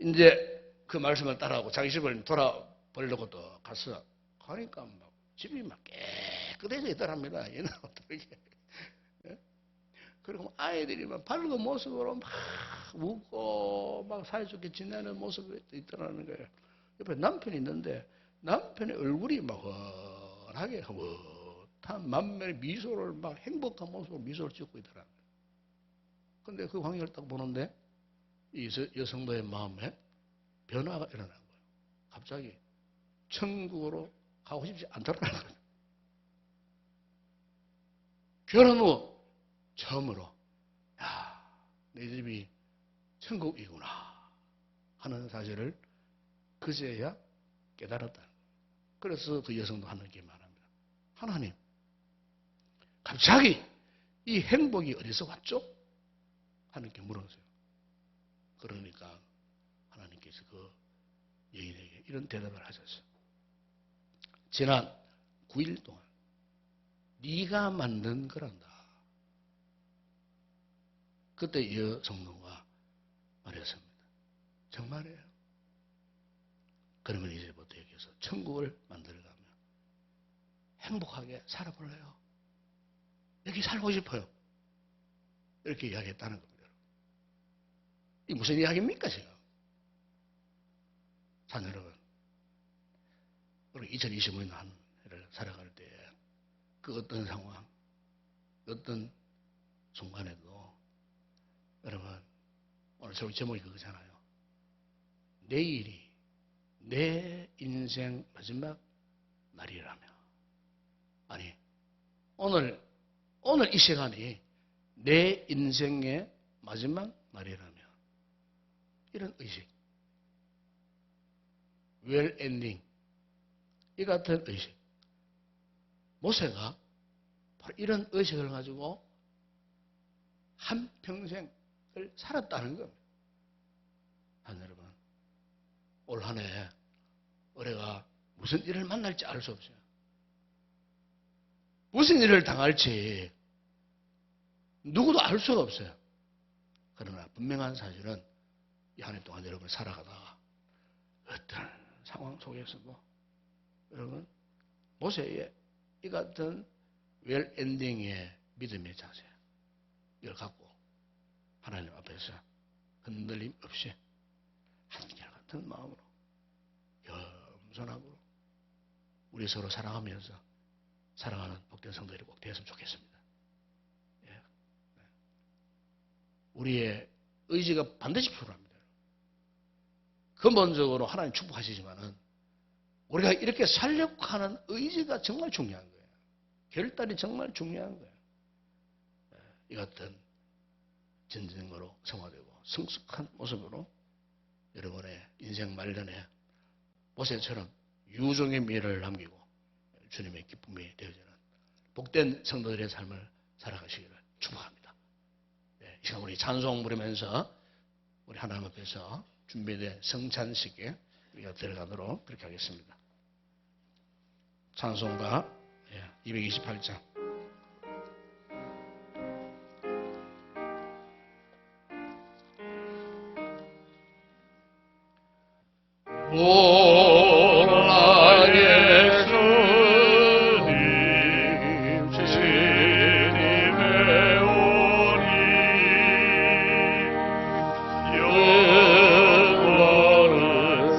M: 이제 그 말씀을 따라하고 자기 집을 돌아보려고 또 갔어. 가니까 막 집이 막 깨끗해져 있더랍니다. 얘는 어떻게. 그리고 아이들이 막 밝은 모습으로 막 웃고 막 사이좋게 지내는 모습이 있더라는 거예요. 옆에 남편이 있는데 남편의 얼굴이 막 환하게 흐뭇한 만면의 미소를 막 행복한 모습으로 미소를 짓고 있더라고요. 근데 그 광경을 딱 보는데 이 여성도의 마음에 변화가 일어난 거예요. 갑자기 천국으로 가고 싶지 않더라는 거예요. 결혼 후 처음으로 내 집이 천국이구나 하는 사실을 그제야 깨달았다는 거예요. 그래서 그 여성도 하나님께 말합니다. 하나님, 갑자기 이 행복이 어디서 왔죠? 하나님께 물었어요. 그러니까 하나님께서 그 여인에게 이런 대답을 하셨어요. 지난 9일 동안 네가 만든 거란다. 그때 여성도가 말했습니다. 정말이에요. 그러면 이제부터 여기서 천국을 만들어가며 행복하게 살아볼래요. 여기 살고 싶어요. 이렇게 이야기했다는 겁니다. 이게 무슨 이야기입니까 지금? 자, 여러분, 우리 2025년 한 해를 살아갈 때 그 어떤 상황, 어떤 순간에도 여러분, 오늘 저 제목이 그거잖아요. 내일이 내 인생 마지막 날이라며. 아니, 오늘 이 시간이 내 인생의 마지막 날이라며. 이런 의식. 웰 엔딩. 이 같은 의식. 모세가 바로 이런 의식을 가지고 한평생을 살았다는 겁니다. 여러분, 올 한 해 우리가 무슨 일을 만날지 알 수 없어요. 무슨 일을 당할지 누구도 알 수가 없어요. 그러나 분명한 사실은 이 한 해 동안 여러분 살아가다가 어떤 상황 속에서도 여러분 모세의 이 같은 웰 엔딩의 믿음의 자세 이걸 갖고 하나님 앞에서 흔들림 없이 한결같은 마음으로 겸손하고 우리 서로 사랑하면서 사랑하는 복된 성도들이 꼭 되었으면 좋겠습니다. 예. 우리의
K: 의지가 반드시 필요합니다. 근본적으로 하나님 축복하시지만은 우리가 이렇게 살려고 하는 의지가 정말 중요한 거예요. 결단이 정말 중요한 거예요. 이 같은 진정으로 성화되고 성숙한 모습으로 여러분의 인생 말년에 모세처럼 유종의 미래를 남기고 주님의 기쁨이 되어지는 복된 성도들의 삶을 살아가시기를 축복합니다. 네, 이 시간 우리 찬송 부르면서 우리 하나님 앞에서 준비된 성찬식에 우리가 들어가도록 그렇게 하겠습니다. 찬송가 228장.
C: 오라 예수님 주님의 오니 영원한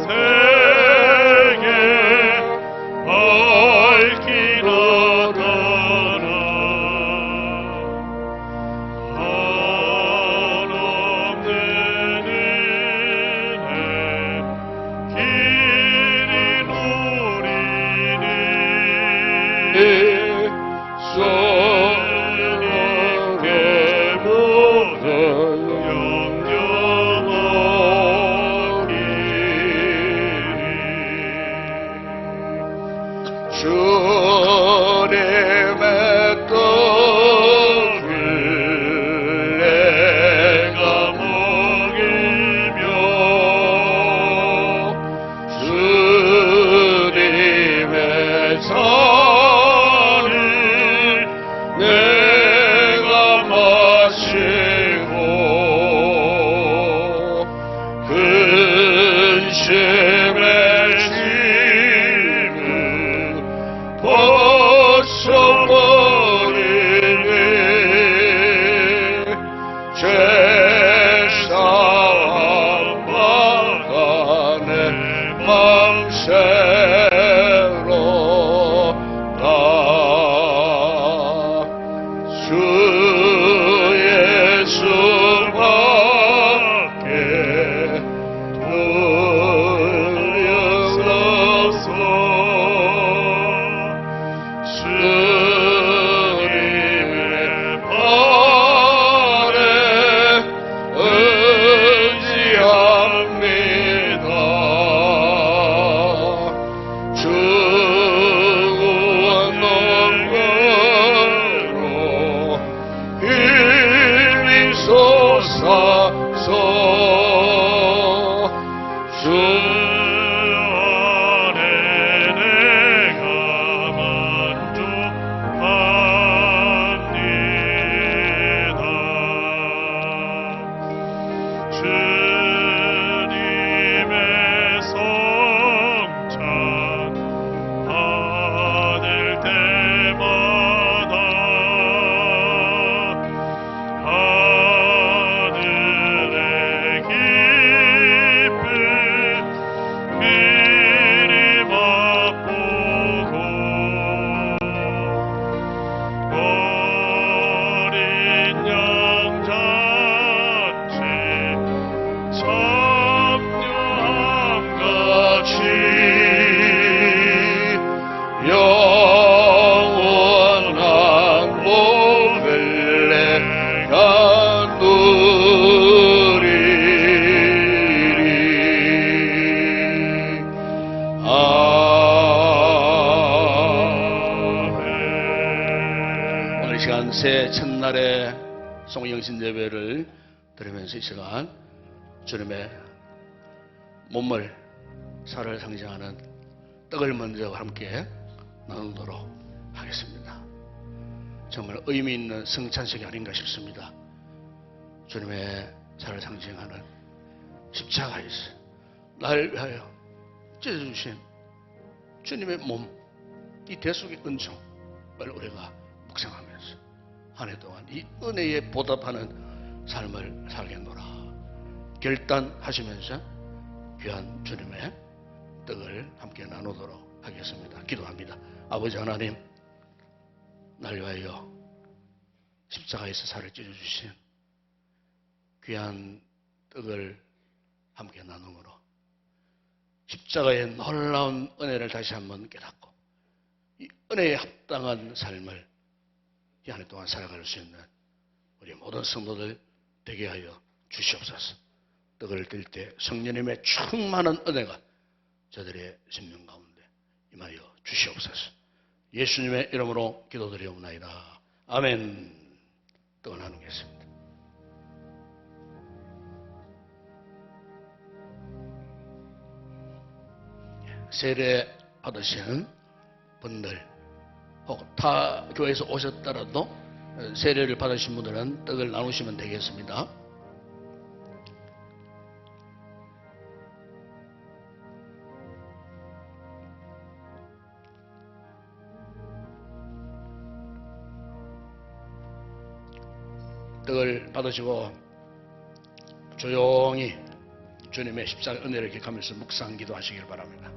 C: 세계 밝히나 가라 한없는 성령의 모든 영영하기 주님의 떡을 내가 먹이며 주님의 잔을 내가 마시고 근심의 짐을 벗어버리니 죄사함 받아 내 맘새로 주 예수밖에 돌려서서 주님의 발에 의지합니다. 주 솟아서 주 안에 내가 만족합니다. 주님의 성찬 받을 때마다 영원한 복을 내가 누리리. 아멘. 오늘 시간 새 첫날의 송영신 예배를 드리면서 이 시간 주님의 몸을 살을 상징하는 떡을 먼저 함께 나누도록 하겠습니다. 정말 의미 있는 성찬식이 아닌가 싶습니다. 주님의 살을 상징하는 십자가에서 나를 위하여 찢어주신 주님의 몸, 이 대속의 은총을 우리가 묵상하면서 한 해 동안 이 은혜에 보답하는 삶을 살겠노라 결단하시면서 귀한 주님의 떡을 함께 나누도록 하겠습니다. 기도합니다. 아버지 하나님, 날 위하여 십자가에서 살을 찢어주신 귀한 떡을 함께 나눔으로 십자가의 놀라운 은혜를 다시 한번 깨닫고 이 은혜에 합당한 삶을 이 한 해 동안 살아갈 수 있는 우리 모든 성도들 되게 하여 주시옵소서. 떡을 들 때 성령님의 충만한 은혜가 저들의 심령 가운데 임하여 주시옵소서. 예수님의 이름으로 기도드리옵나이다. 아멘. 떡을 나누겠습니다. 세례 받으신 분들 혹 타 교회에서 오셨더라도 세례를 받으신 분들은 떡을 나누시면 되겠습니다. 떡을 받으시고 조용히 주님의 십자가 은혜를 기억하면서 묵상 기도하시길 바랍니다.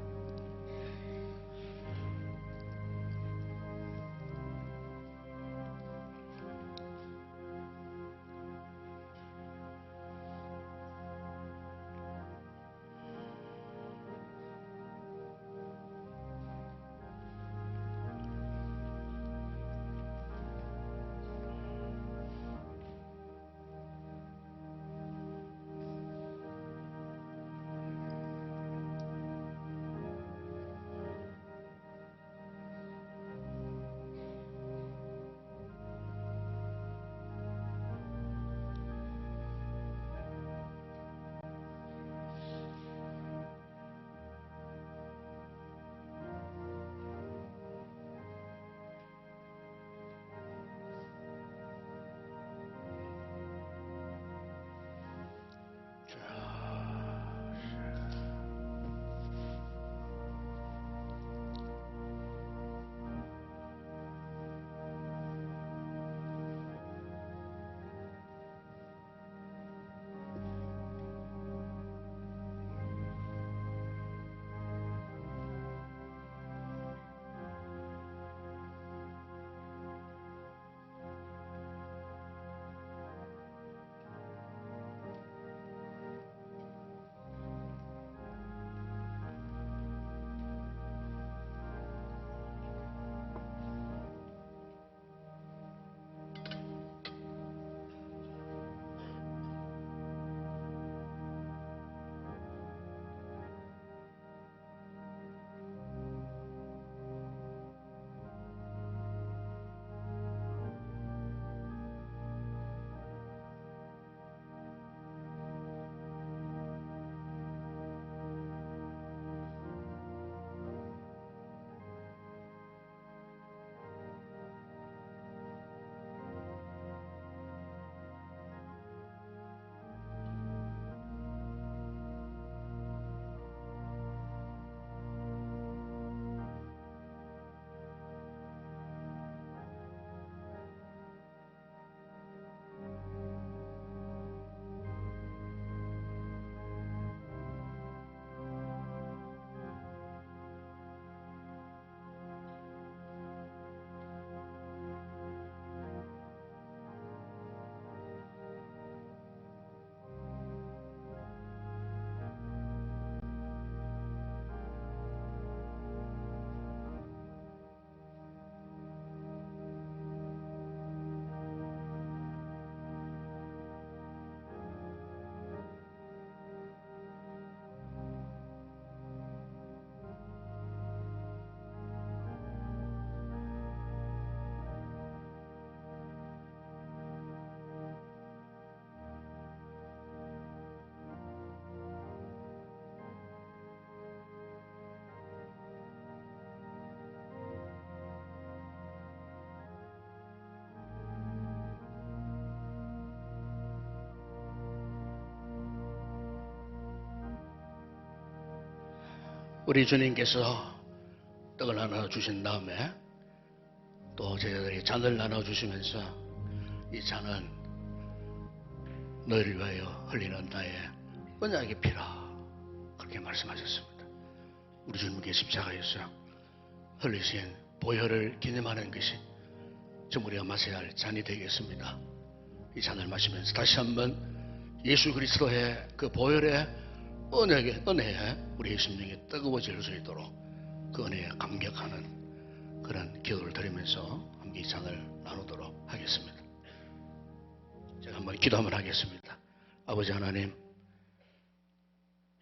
C: 우리 주님께서 떡을 나눠주신 다음에 또 저희들이 잔을 나눠주시면서 이 잔은 너희를 위하여 흘리는 나의 언약의 피라 그렇게 말씀하셨습니다. 우리 주님께 십자가에서 흘리신 보혈을 기념하는 것이 지금 우리가 마셔야 할 잔이 되겠습니다. 이 잔을 마시면서 다시 한번 예수 그리스도의 그 보혈의 은혜에 우리의 심령이 뜨거워질 수 있도록 그 은혜에 감격하는 그런 기도를 드리면서 함께 이 잔을 나누도록 하겠습니다. 제가 한번 기도 한번 하겠습니다. 아버지 하나님,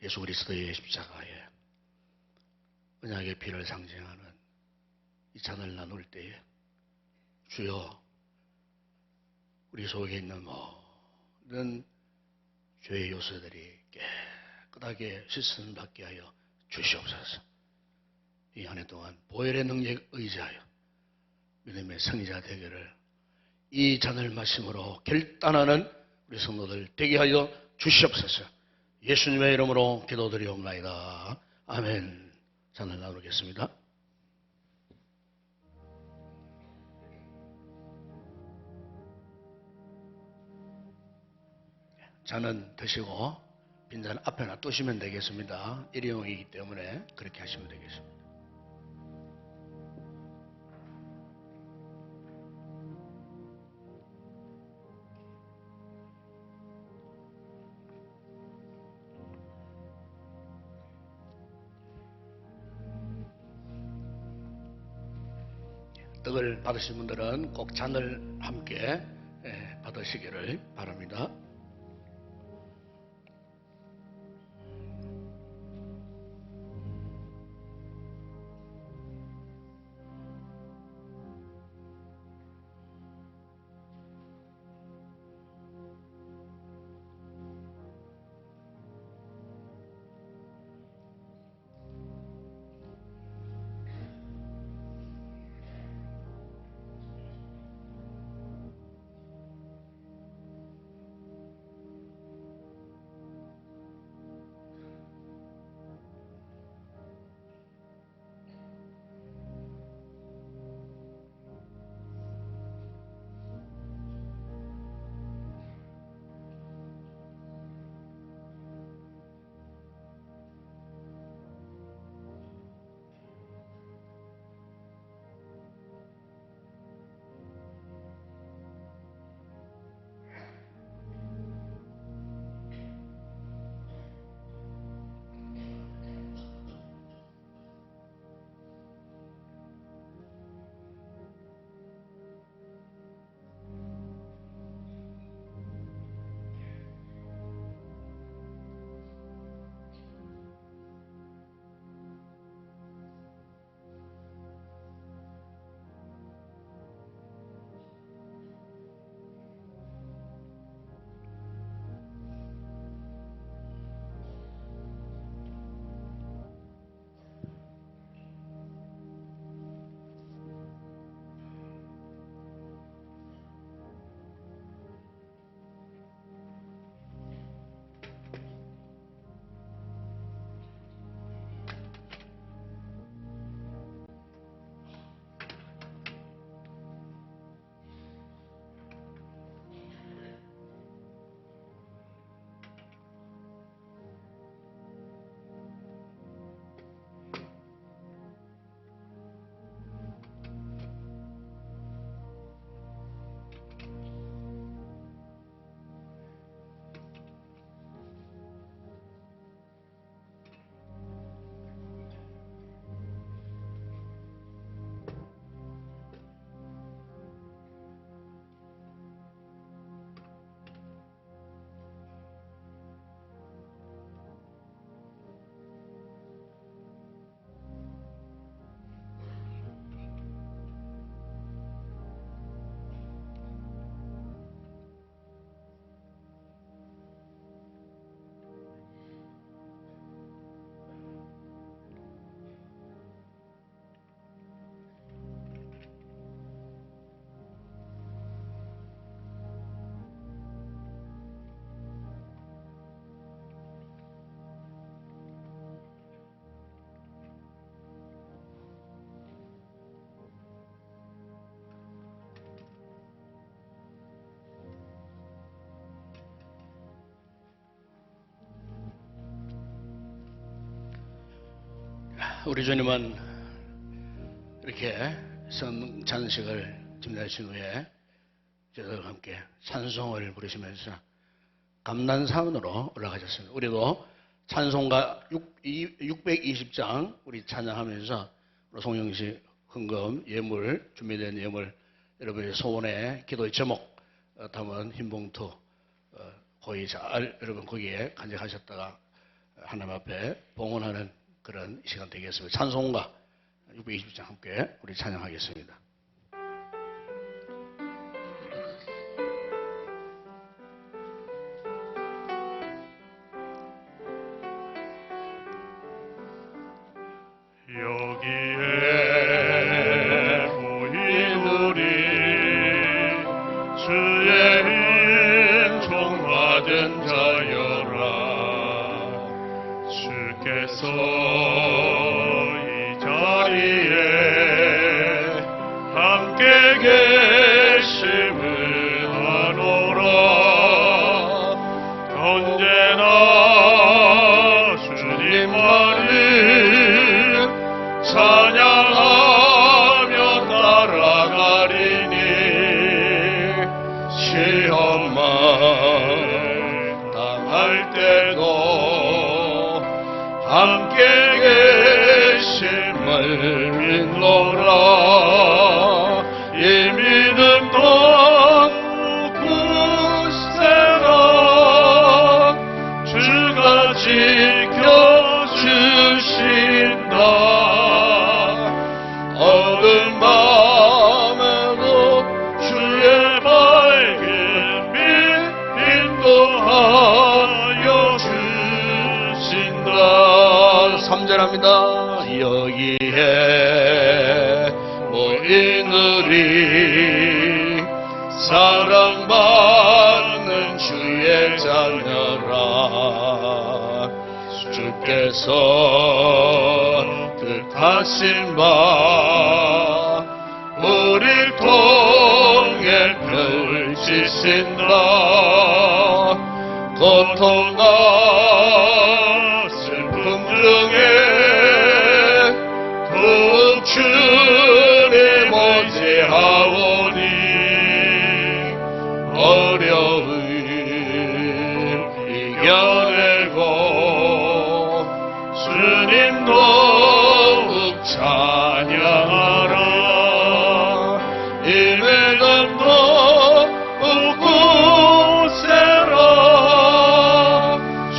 C: 예수 그리스도의 십자가에 언약의 피를 상징하는 이 잔을 나눌 때에 주여, 우리 속에 있는 모든 죄의 요소들이 깨끗하게 씻음 받게 하여 주시옵소서. 이 한 해 동안 보혈의 능력에 의지하여 믿음의 승리자 되기를 이 잔을 마심으로 결단하는 우리 성도들 되게 하여 주시옵소서. 예수님의 이름으로 기도드리옵나이다. 아멘. 잔을 나누겠습니다. 잔은 드시고 빈잔 앞에 놔두시면 되겠습니다. 일회용이기 때문에 그렇게 하시면 되겠습니다. 떡을 받으신 분들은 꼭 잔을 함께 받으시기를 바랍니다. 우리 주님은 이렇게 잔식을 준비하신 후에 저희들과 함께 찬송을 부르시면서 감난사원으로 올라가셨습니다. 우리도 찬송가 620장 우리 찬양하면서 송영식 헌금 예물 준비된 예물 여러분의 소원에 기도의 제목 담은 흰 봉투 거의 잘 여러분 거기에 간직하셨다가 하나님 앞에 봉헌하는 그런 시간 되겠습니다. 찬송가 620장 함께 우리 찬양하겠습니다.
N: 여기에 모인 우리 주의 인종받은 자여라. 주께서 이 자리에 함께 계심을 아노라. 언제나 주님만을 찬양하며 따라가리니 시험만 당할 때도 함께 계심을 믿노라. 이 믿음도 굳세라. 주가 지켜주신다. 어두운 밤에도 주의 밝은 빛 인도하여 주신다. 3절합니다. 여기에 모인 우리 사랑받는 주의 자녀라. 주께서 뜻하신 바 우릴 통해 펼치신다. 고통과 슬픔 중에 더욱 주님 의지하오니 어려움 이겨내고 주님 더욱 찬양하라. 이 믿음도 굳세라.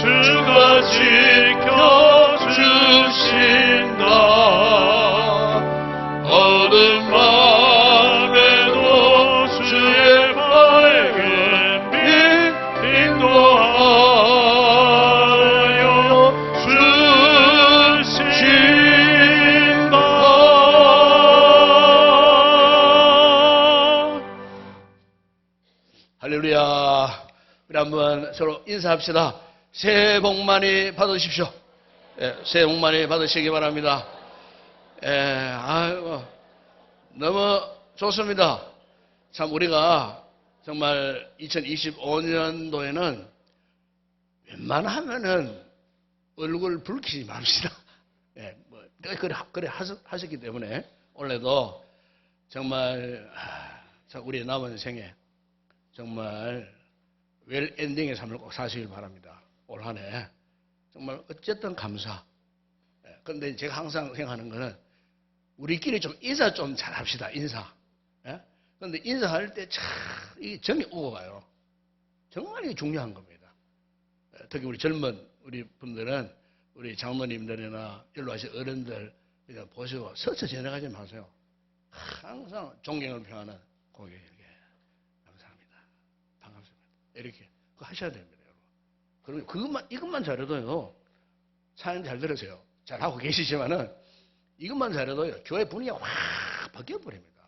N: 주가 지켜주신다. 어두운 밤에도 주의 밝은 빛 인도하여 주신다.
C: 할렐루야. 우리 한번 서로 인사합시다. 새해 복 많이 받으십시오. 새해 복 많이 받으시기 바랍니다. 아이고, 너무 좋습니다. 참, 우리가 정말 2025년도에는 웬만하면은 얼굴 붉히지 맙시다. 그래 하셨기 때문에 올해도 정말 우리 남은 생에 정말 웰 엔딩의 삶을 꼭 사시길 바랍니다. 올 한 해 정말 어쨌든 감사. 그런데 제가 항상 생각하는 거는 우리끼리 좀 인사 좀 잘합시다. 인사. 그런데 인사할 때 참 이 정이 오고 가요. 정말 이게 중요한 겁니다. 특히 우리 젊은 우리 분들은 우리 장모님들이나 일로 하신 어른들 그냥 보시고 서서 지나가지 마세요. 항상 존경을 표하는 고개 이렇게 감사합니다. 반갑습니다. 이렇게 그거 하셔야 됩니다. 여러분. 이것만 잘해도요. 사연 잘 들으세요. 잘하고 계시지만은 이것만 잘해도요. 교회 분위기가 확 바뀌어버립니다.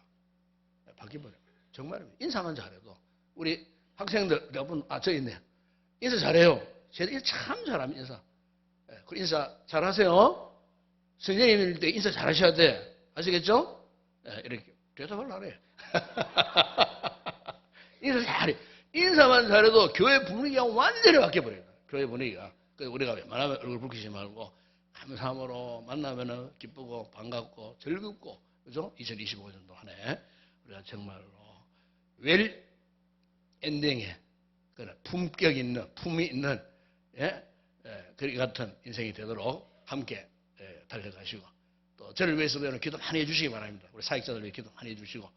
C: 바뀌어버립니다. 정말 인사만 잘해도 우리 학생들 여러분 저 있네. 인사 잘해요. 쟤들 참 잘합니다. 인사. 그 인사 잘하세요. 선생님일 때 인사 잘하셔야 돼. 아시겠죠? 이렇게 대답을 안 해. 인사 잘해. 인사만 잘해도 교회 분위기가 완전히 바뀌어버립니다. 교회 분위기가. 그래서 우리가 웬만하면 얼굴 붉히지 말고 감사함으로 만나면 기쁘고 반갑고 즐겁고 그죠? 2025년도 한 해 우리가 정말로 웰 엔딩에 그런 품격 있는, 품이 있는, 그 같은 인생이 되도록 함께 달려가시고, 또 저를 위해서 기도 많이 해주시기 바랍니다. 우리 사역자들 위해 기도 많이 해주시고,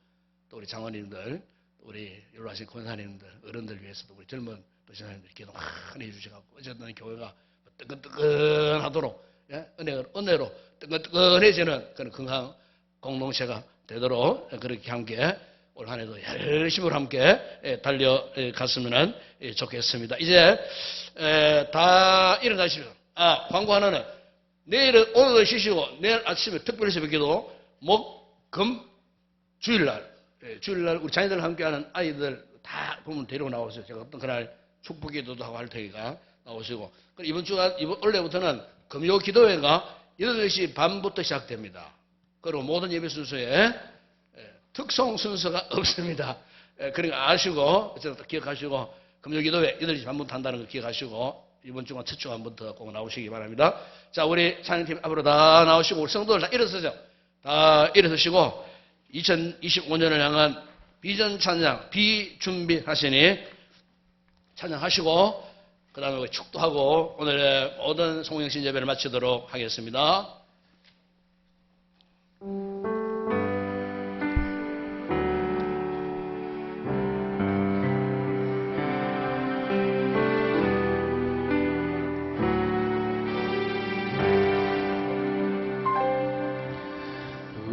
C: 또 우리 장로님들, 우리 연로하신 권사님들, 어른들 위해서도 우리 젊은 도시사님들 기도 많이 해주시고, 어쨌든 교회가 뜨끈뜨끈하도록, 은혜로 뜨끈뜨끈해지는 그런 건강 공동체가 되도록 그렇게 함께 올 한 해도 열심히 함께 달려갔으면 좋겠습니다. 이제 다 일어나시면 광고 하나는 내일은 오늘도 쉬시고 내일 아침에 특별히 새벽기도 금 주일날 우리 자녀들 함께하는 아이들 다 보면 데리고 나오세요. 제가 어떤 그날 축복기도도 하고 할 테니까 나오시고, 이번 원래부터는 금요 기도회가 8시 반부터 시작됩니다. 그리고 모든 예배 순서에 특송 순서가 없습니다. 그러니까 아시고, 어쨌든 기억하시고, 금요 기도회 8시 반부터 한다는 거 기억하시고, 이번 주간 첫 주간부터 꼭 나오시기 바랍니다. 자, 우리 찬양팀 앞으로 다 나오시고, 우리 성도들 다 일어서죠. 다 일어서시고, 2025년을 향한 비전 찬양, 비준비하시니 찬양하시고, 그 다음에 축도하고 오늘의 모든 송영신 예배를 마치도록 하겠습니다.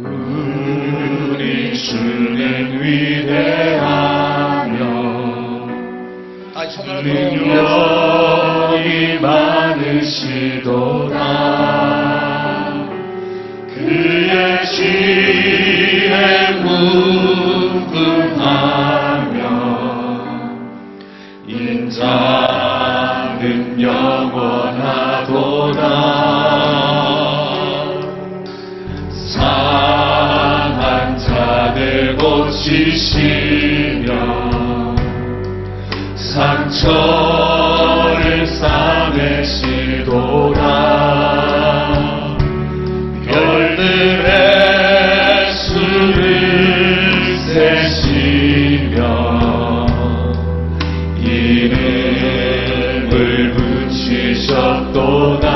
K: 우리 주는 위대하며 능력이 많으시도다. 그의 지혜 무궁하며 인자는 영원하도다. 상한 자들 고치시며 상처를 싸매시도다. 별들의 수를 세시며 이름을 붙이셨도다.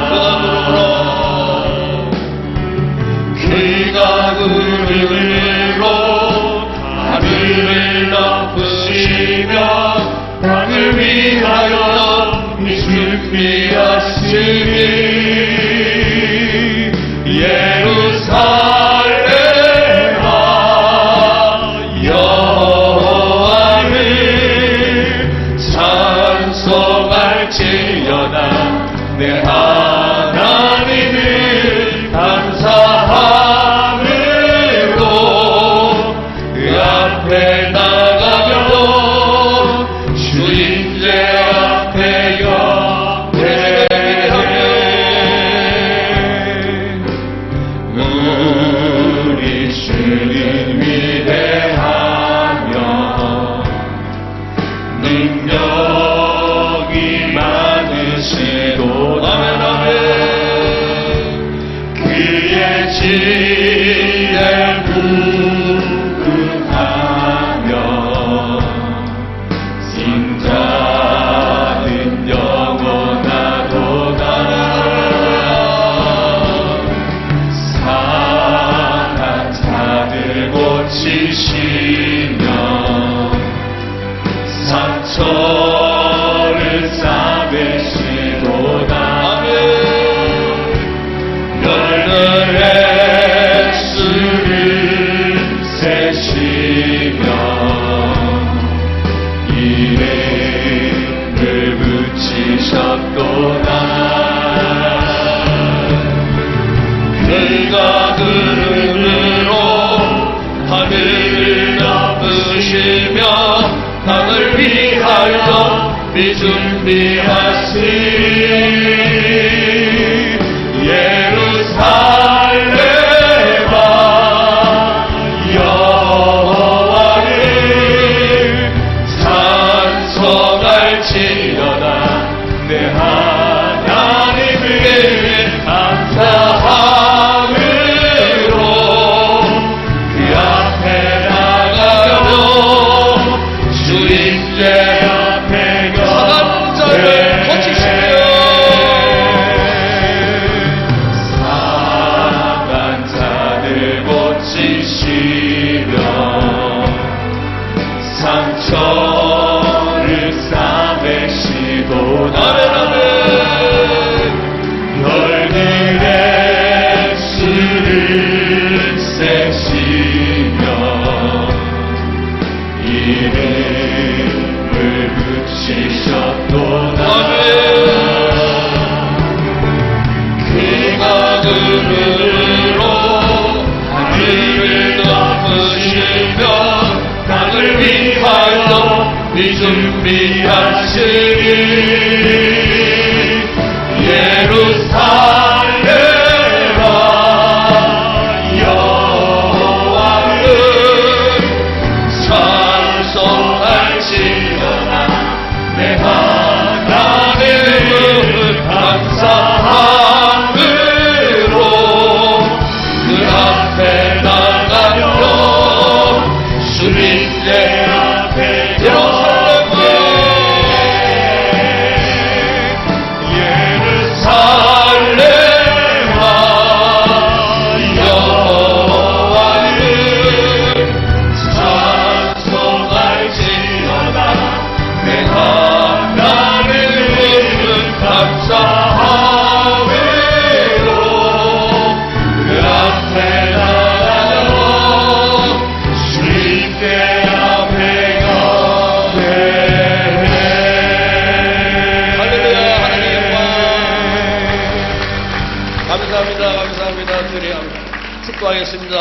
K: 그가 구름으로 하늘을 덮으시며 땅을 위하여 준비하시니 예루살렘아 여호와를 찬송할지어다. 내 하나님을 감사함으로 그 앞에 나가며 주인제 앞에 경배하네. 우리 주님 위대하며 능력이 많으시도다. 그의 지혜 무궁하며 인자는 영원하도다. 상한 자들 고치시며 상처를 싸매시도다. 별들의 수를 세시며 이름을 붙이셨도다. 그가 구름으로 하늘을 덮으시며 땅을 위하여 준비하시니 예루살렘아 여호와를 찬송할지어다. 내 하나님을 감사함으로 그 앞에 나가며 주인제 앞에 감사하매로 그 앞에 나가며 주님께 앞에 가네. 할렐루야. 하나님 영광 감사합니다. 드리합니다. 축도하겠습니다.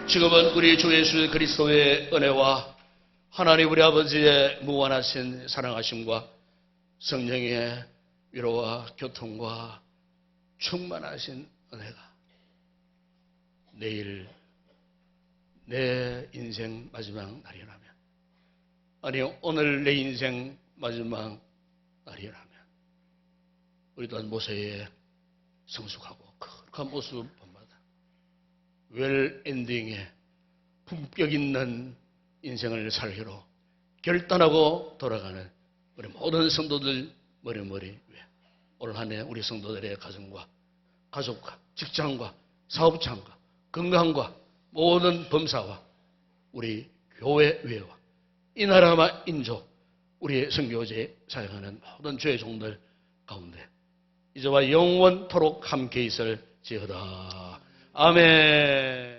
K: 지금은 우리 주 예수 그리스도의 은혜와 하나님 우리 아버지의 무한하신 사랑하심과 성령의 위로와 교통과 충만하신 은혜가 내일 내 인생 마지막 날이라면, 아니 오늘 내 인생 마지막 날이라면 우리 또한 모세의 성숙하고 거룩한 모습 본받아 웰 엔딩의 품격 있는 인생을 살기로 결단하고 돌아가는 우리 모든 성도들 머리머리 위에 올 한 해 우리 성도들의 가정과 가족과 직장과 사업장과 건강과 모든 범사와 우리 교회 외와 이 나라와 인족 우리의 선교제에 사역하는 모든 주의 종들 가운데 이제와 영원토록 함께 있을 지어다. 아멘.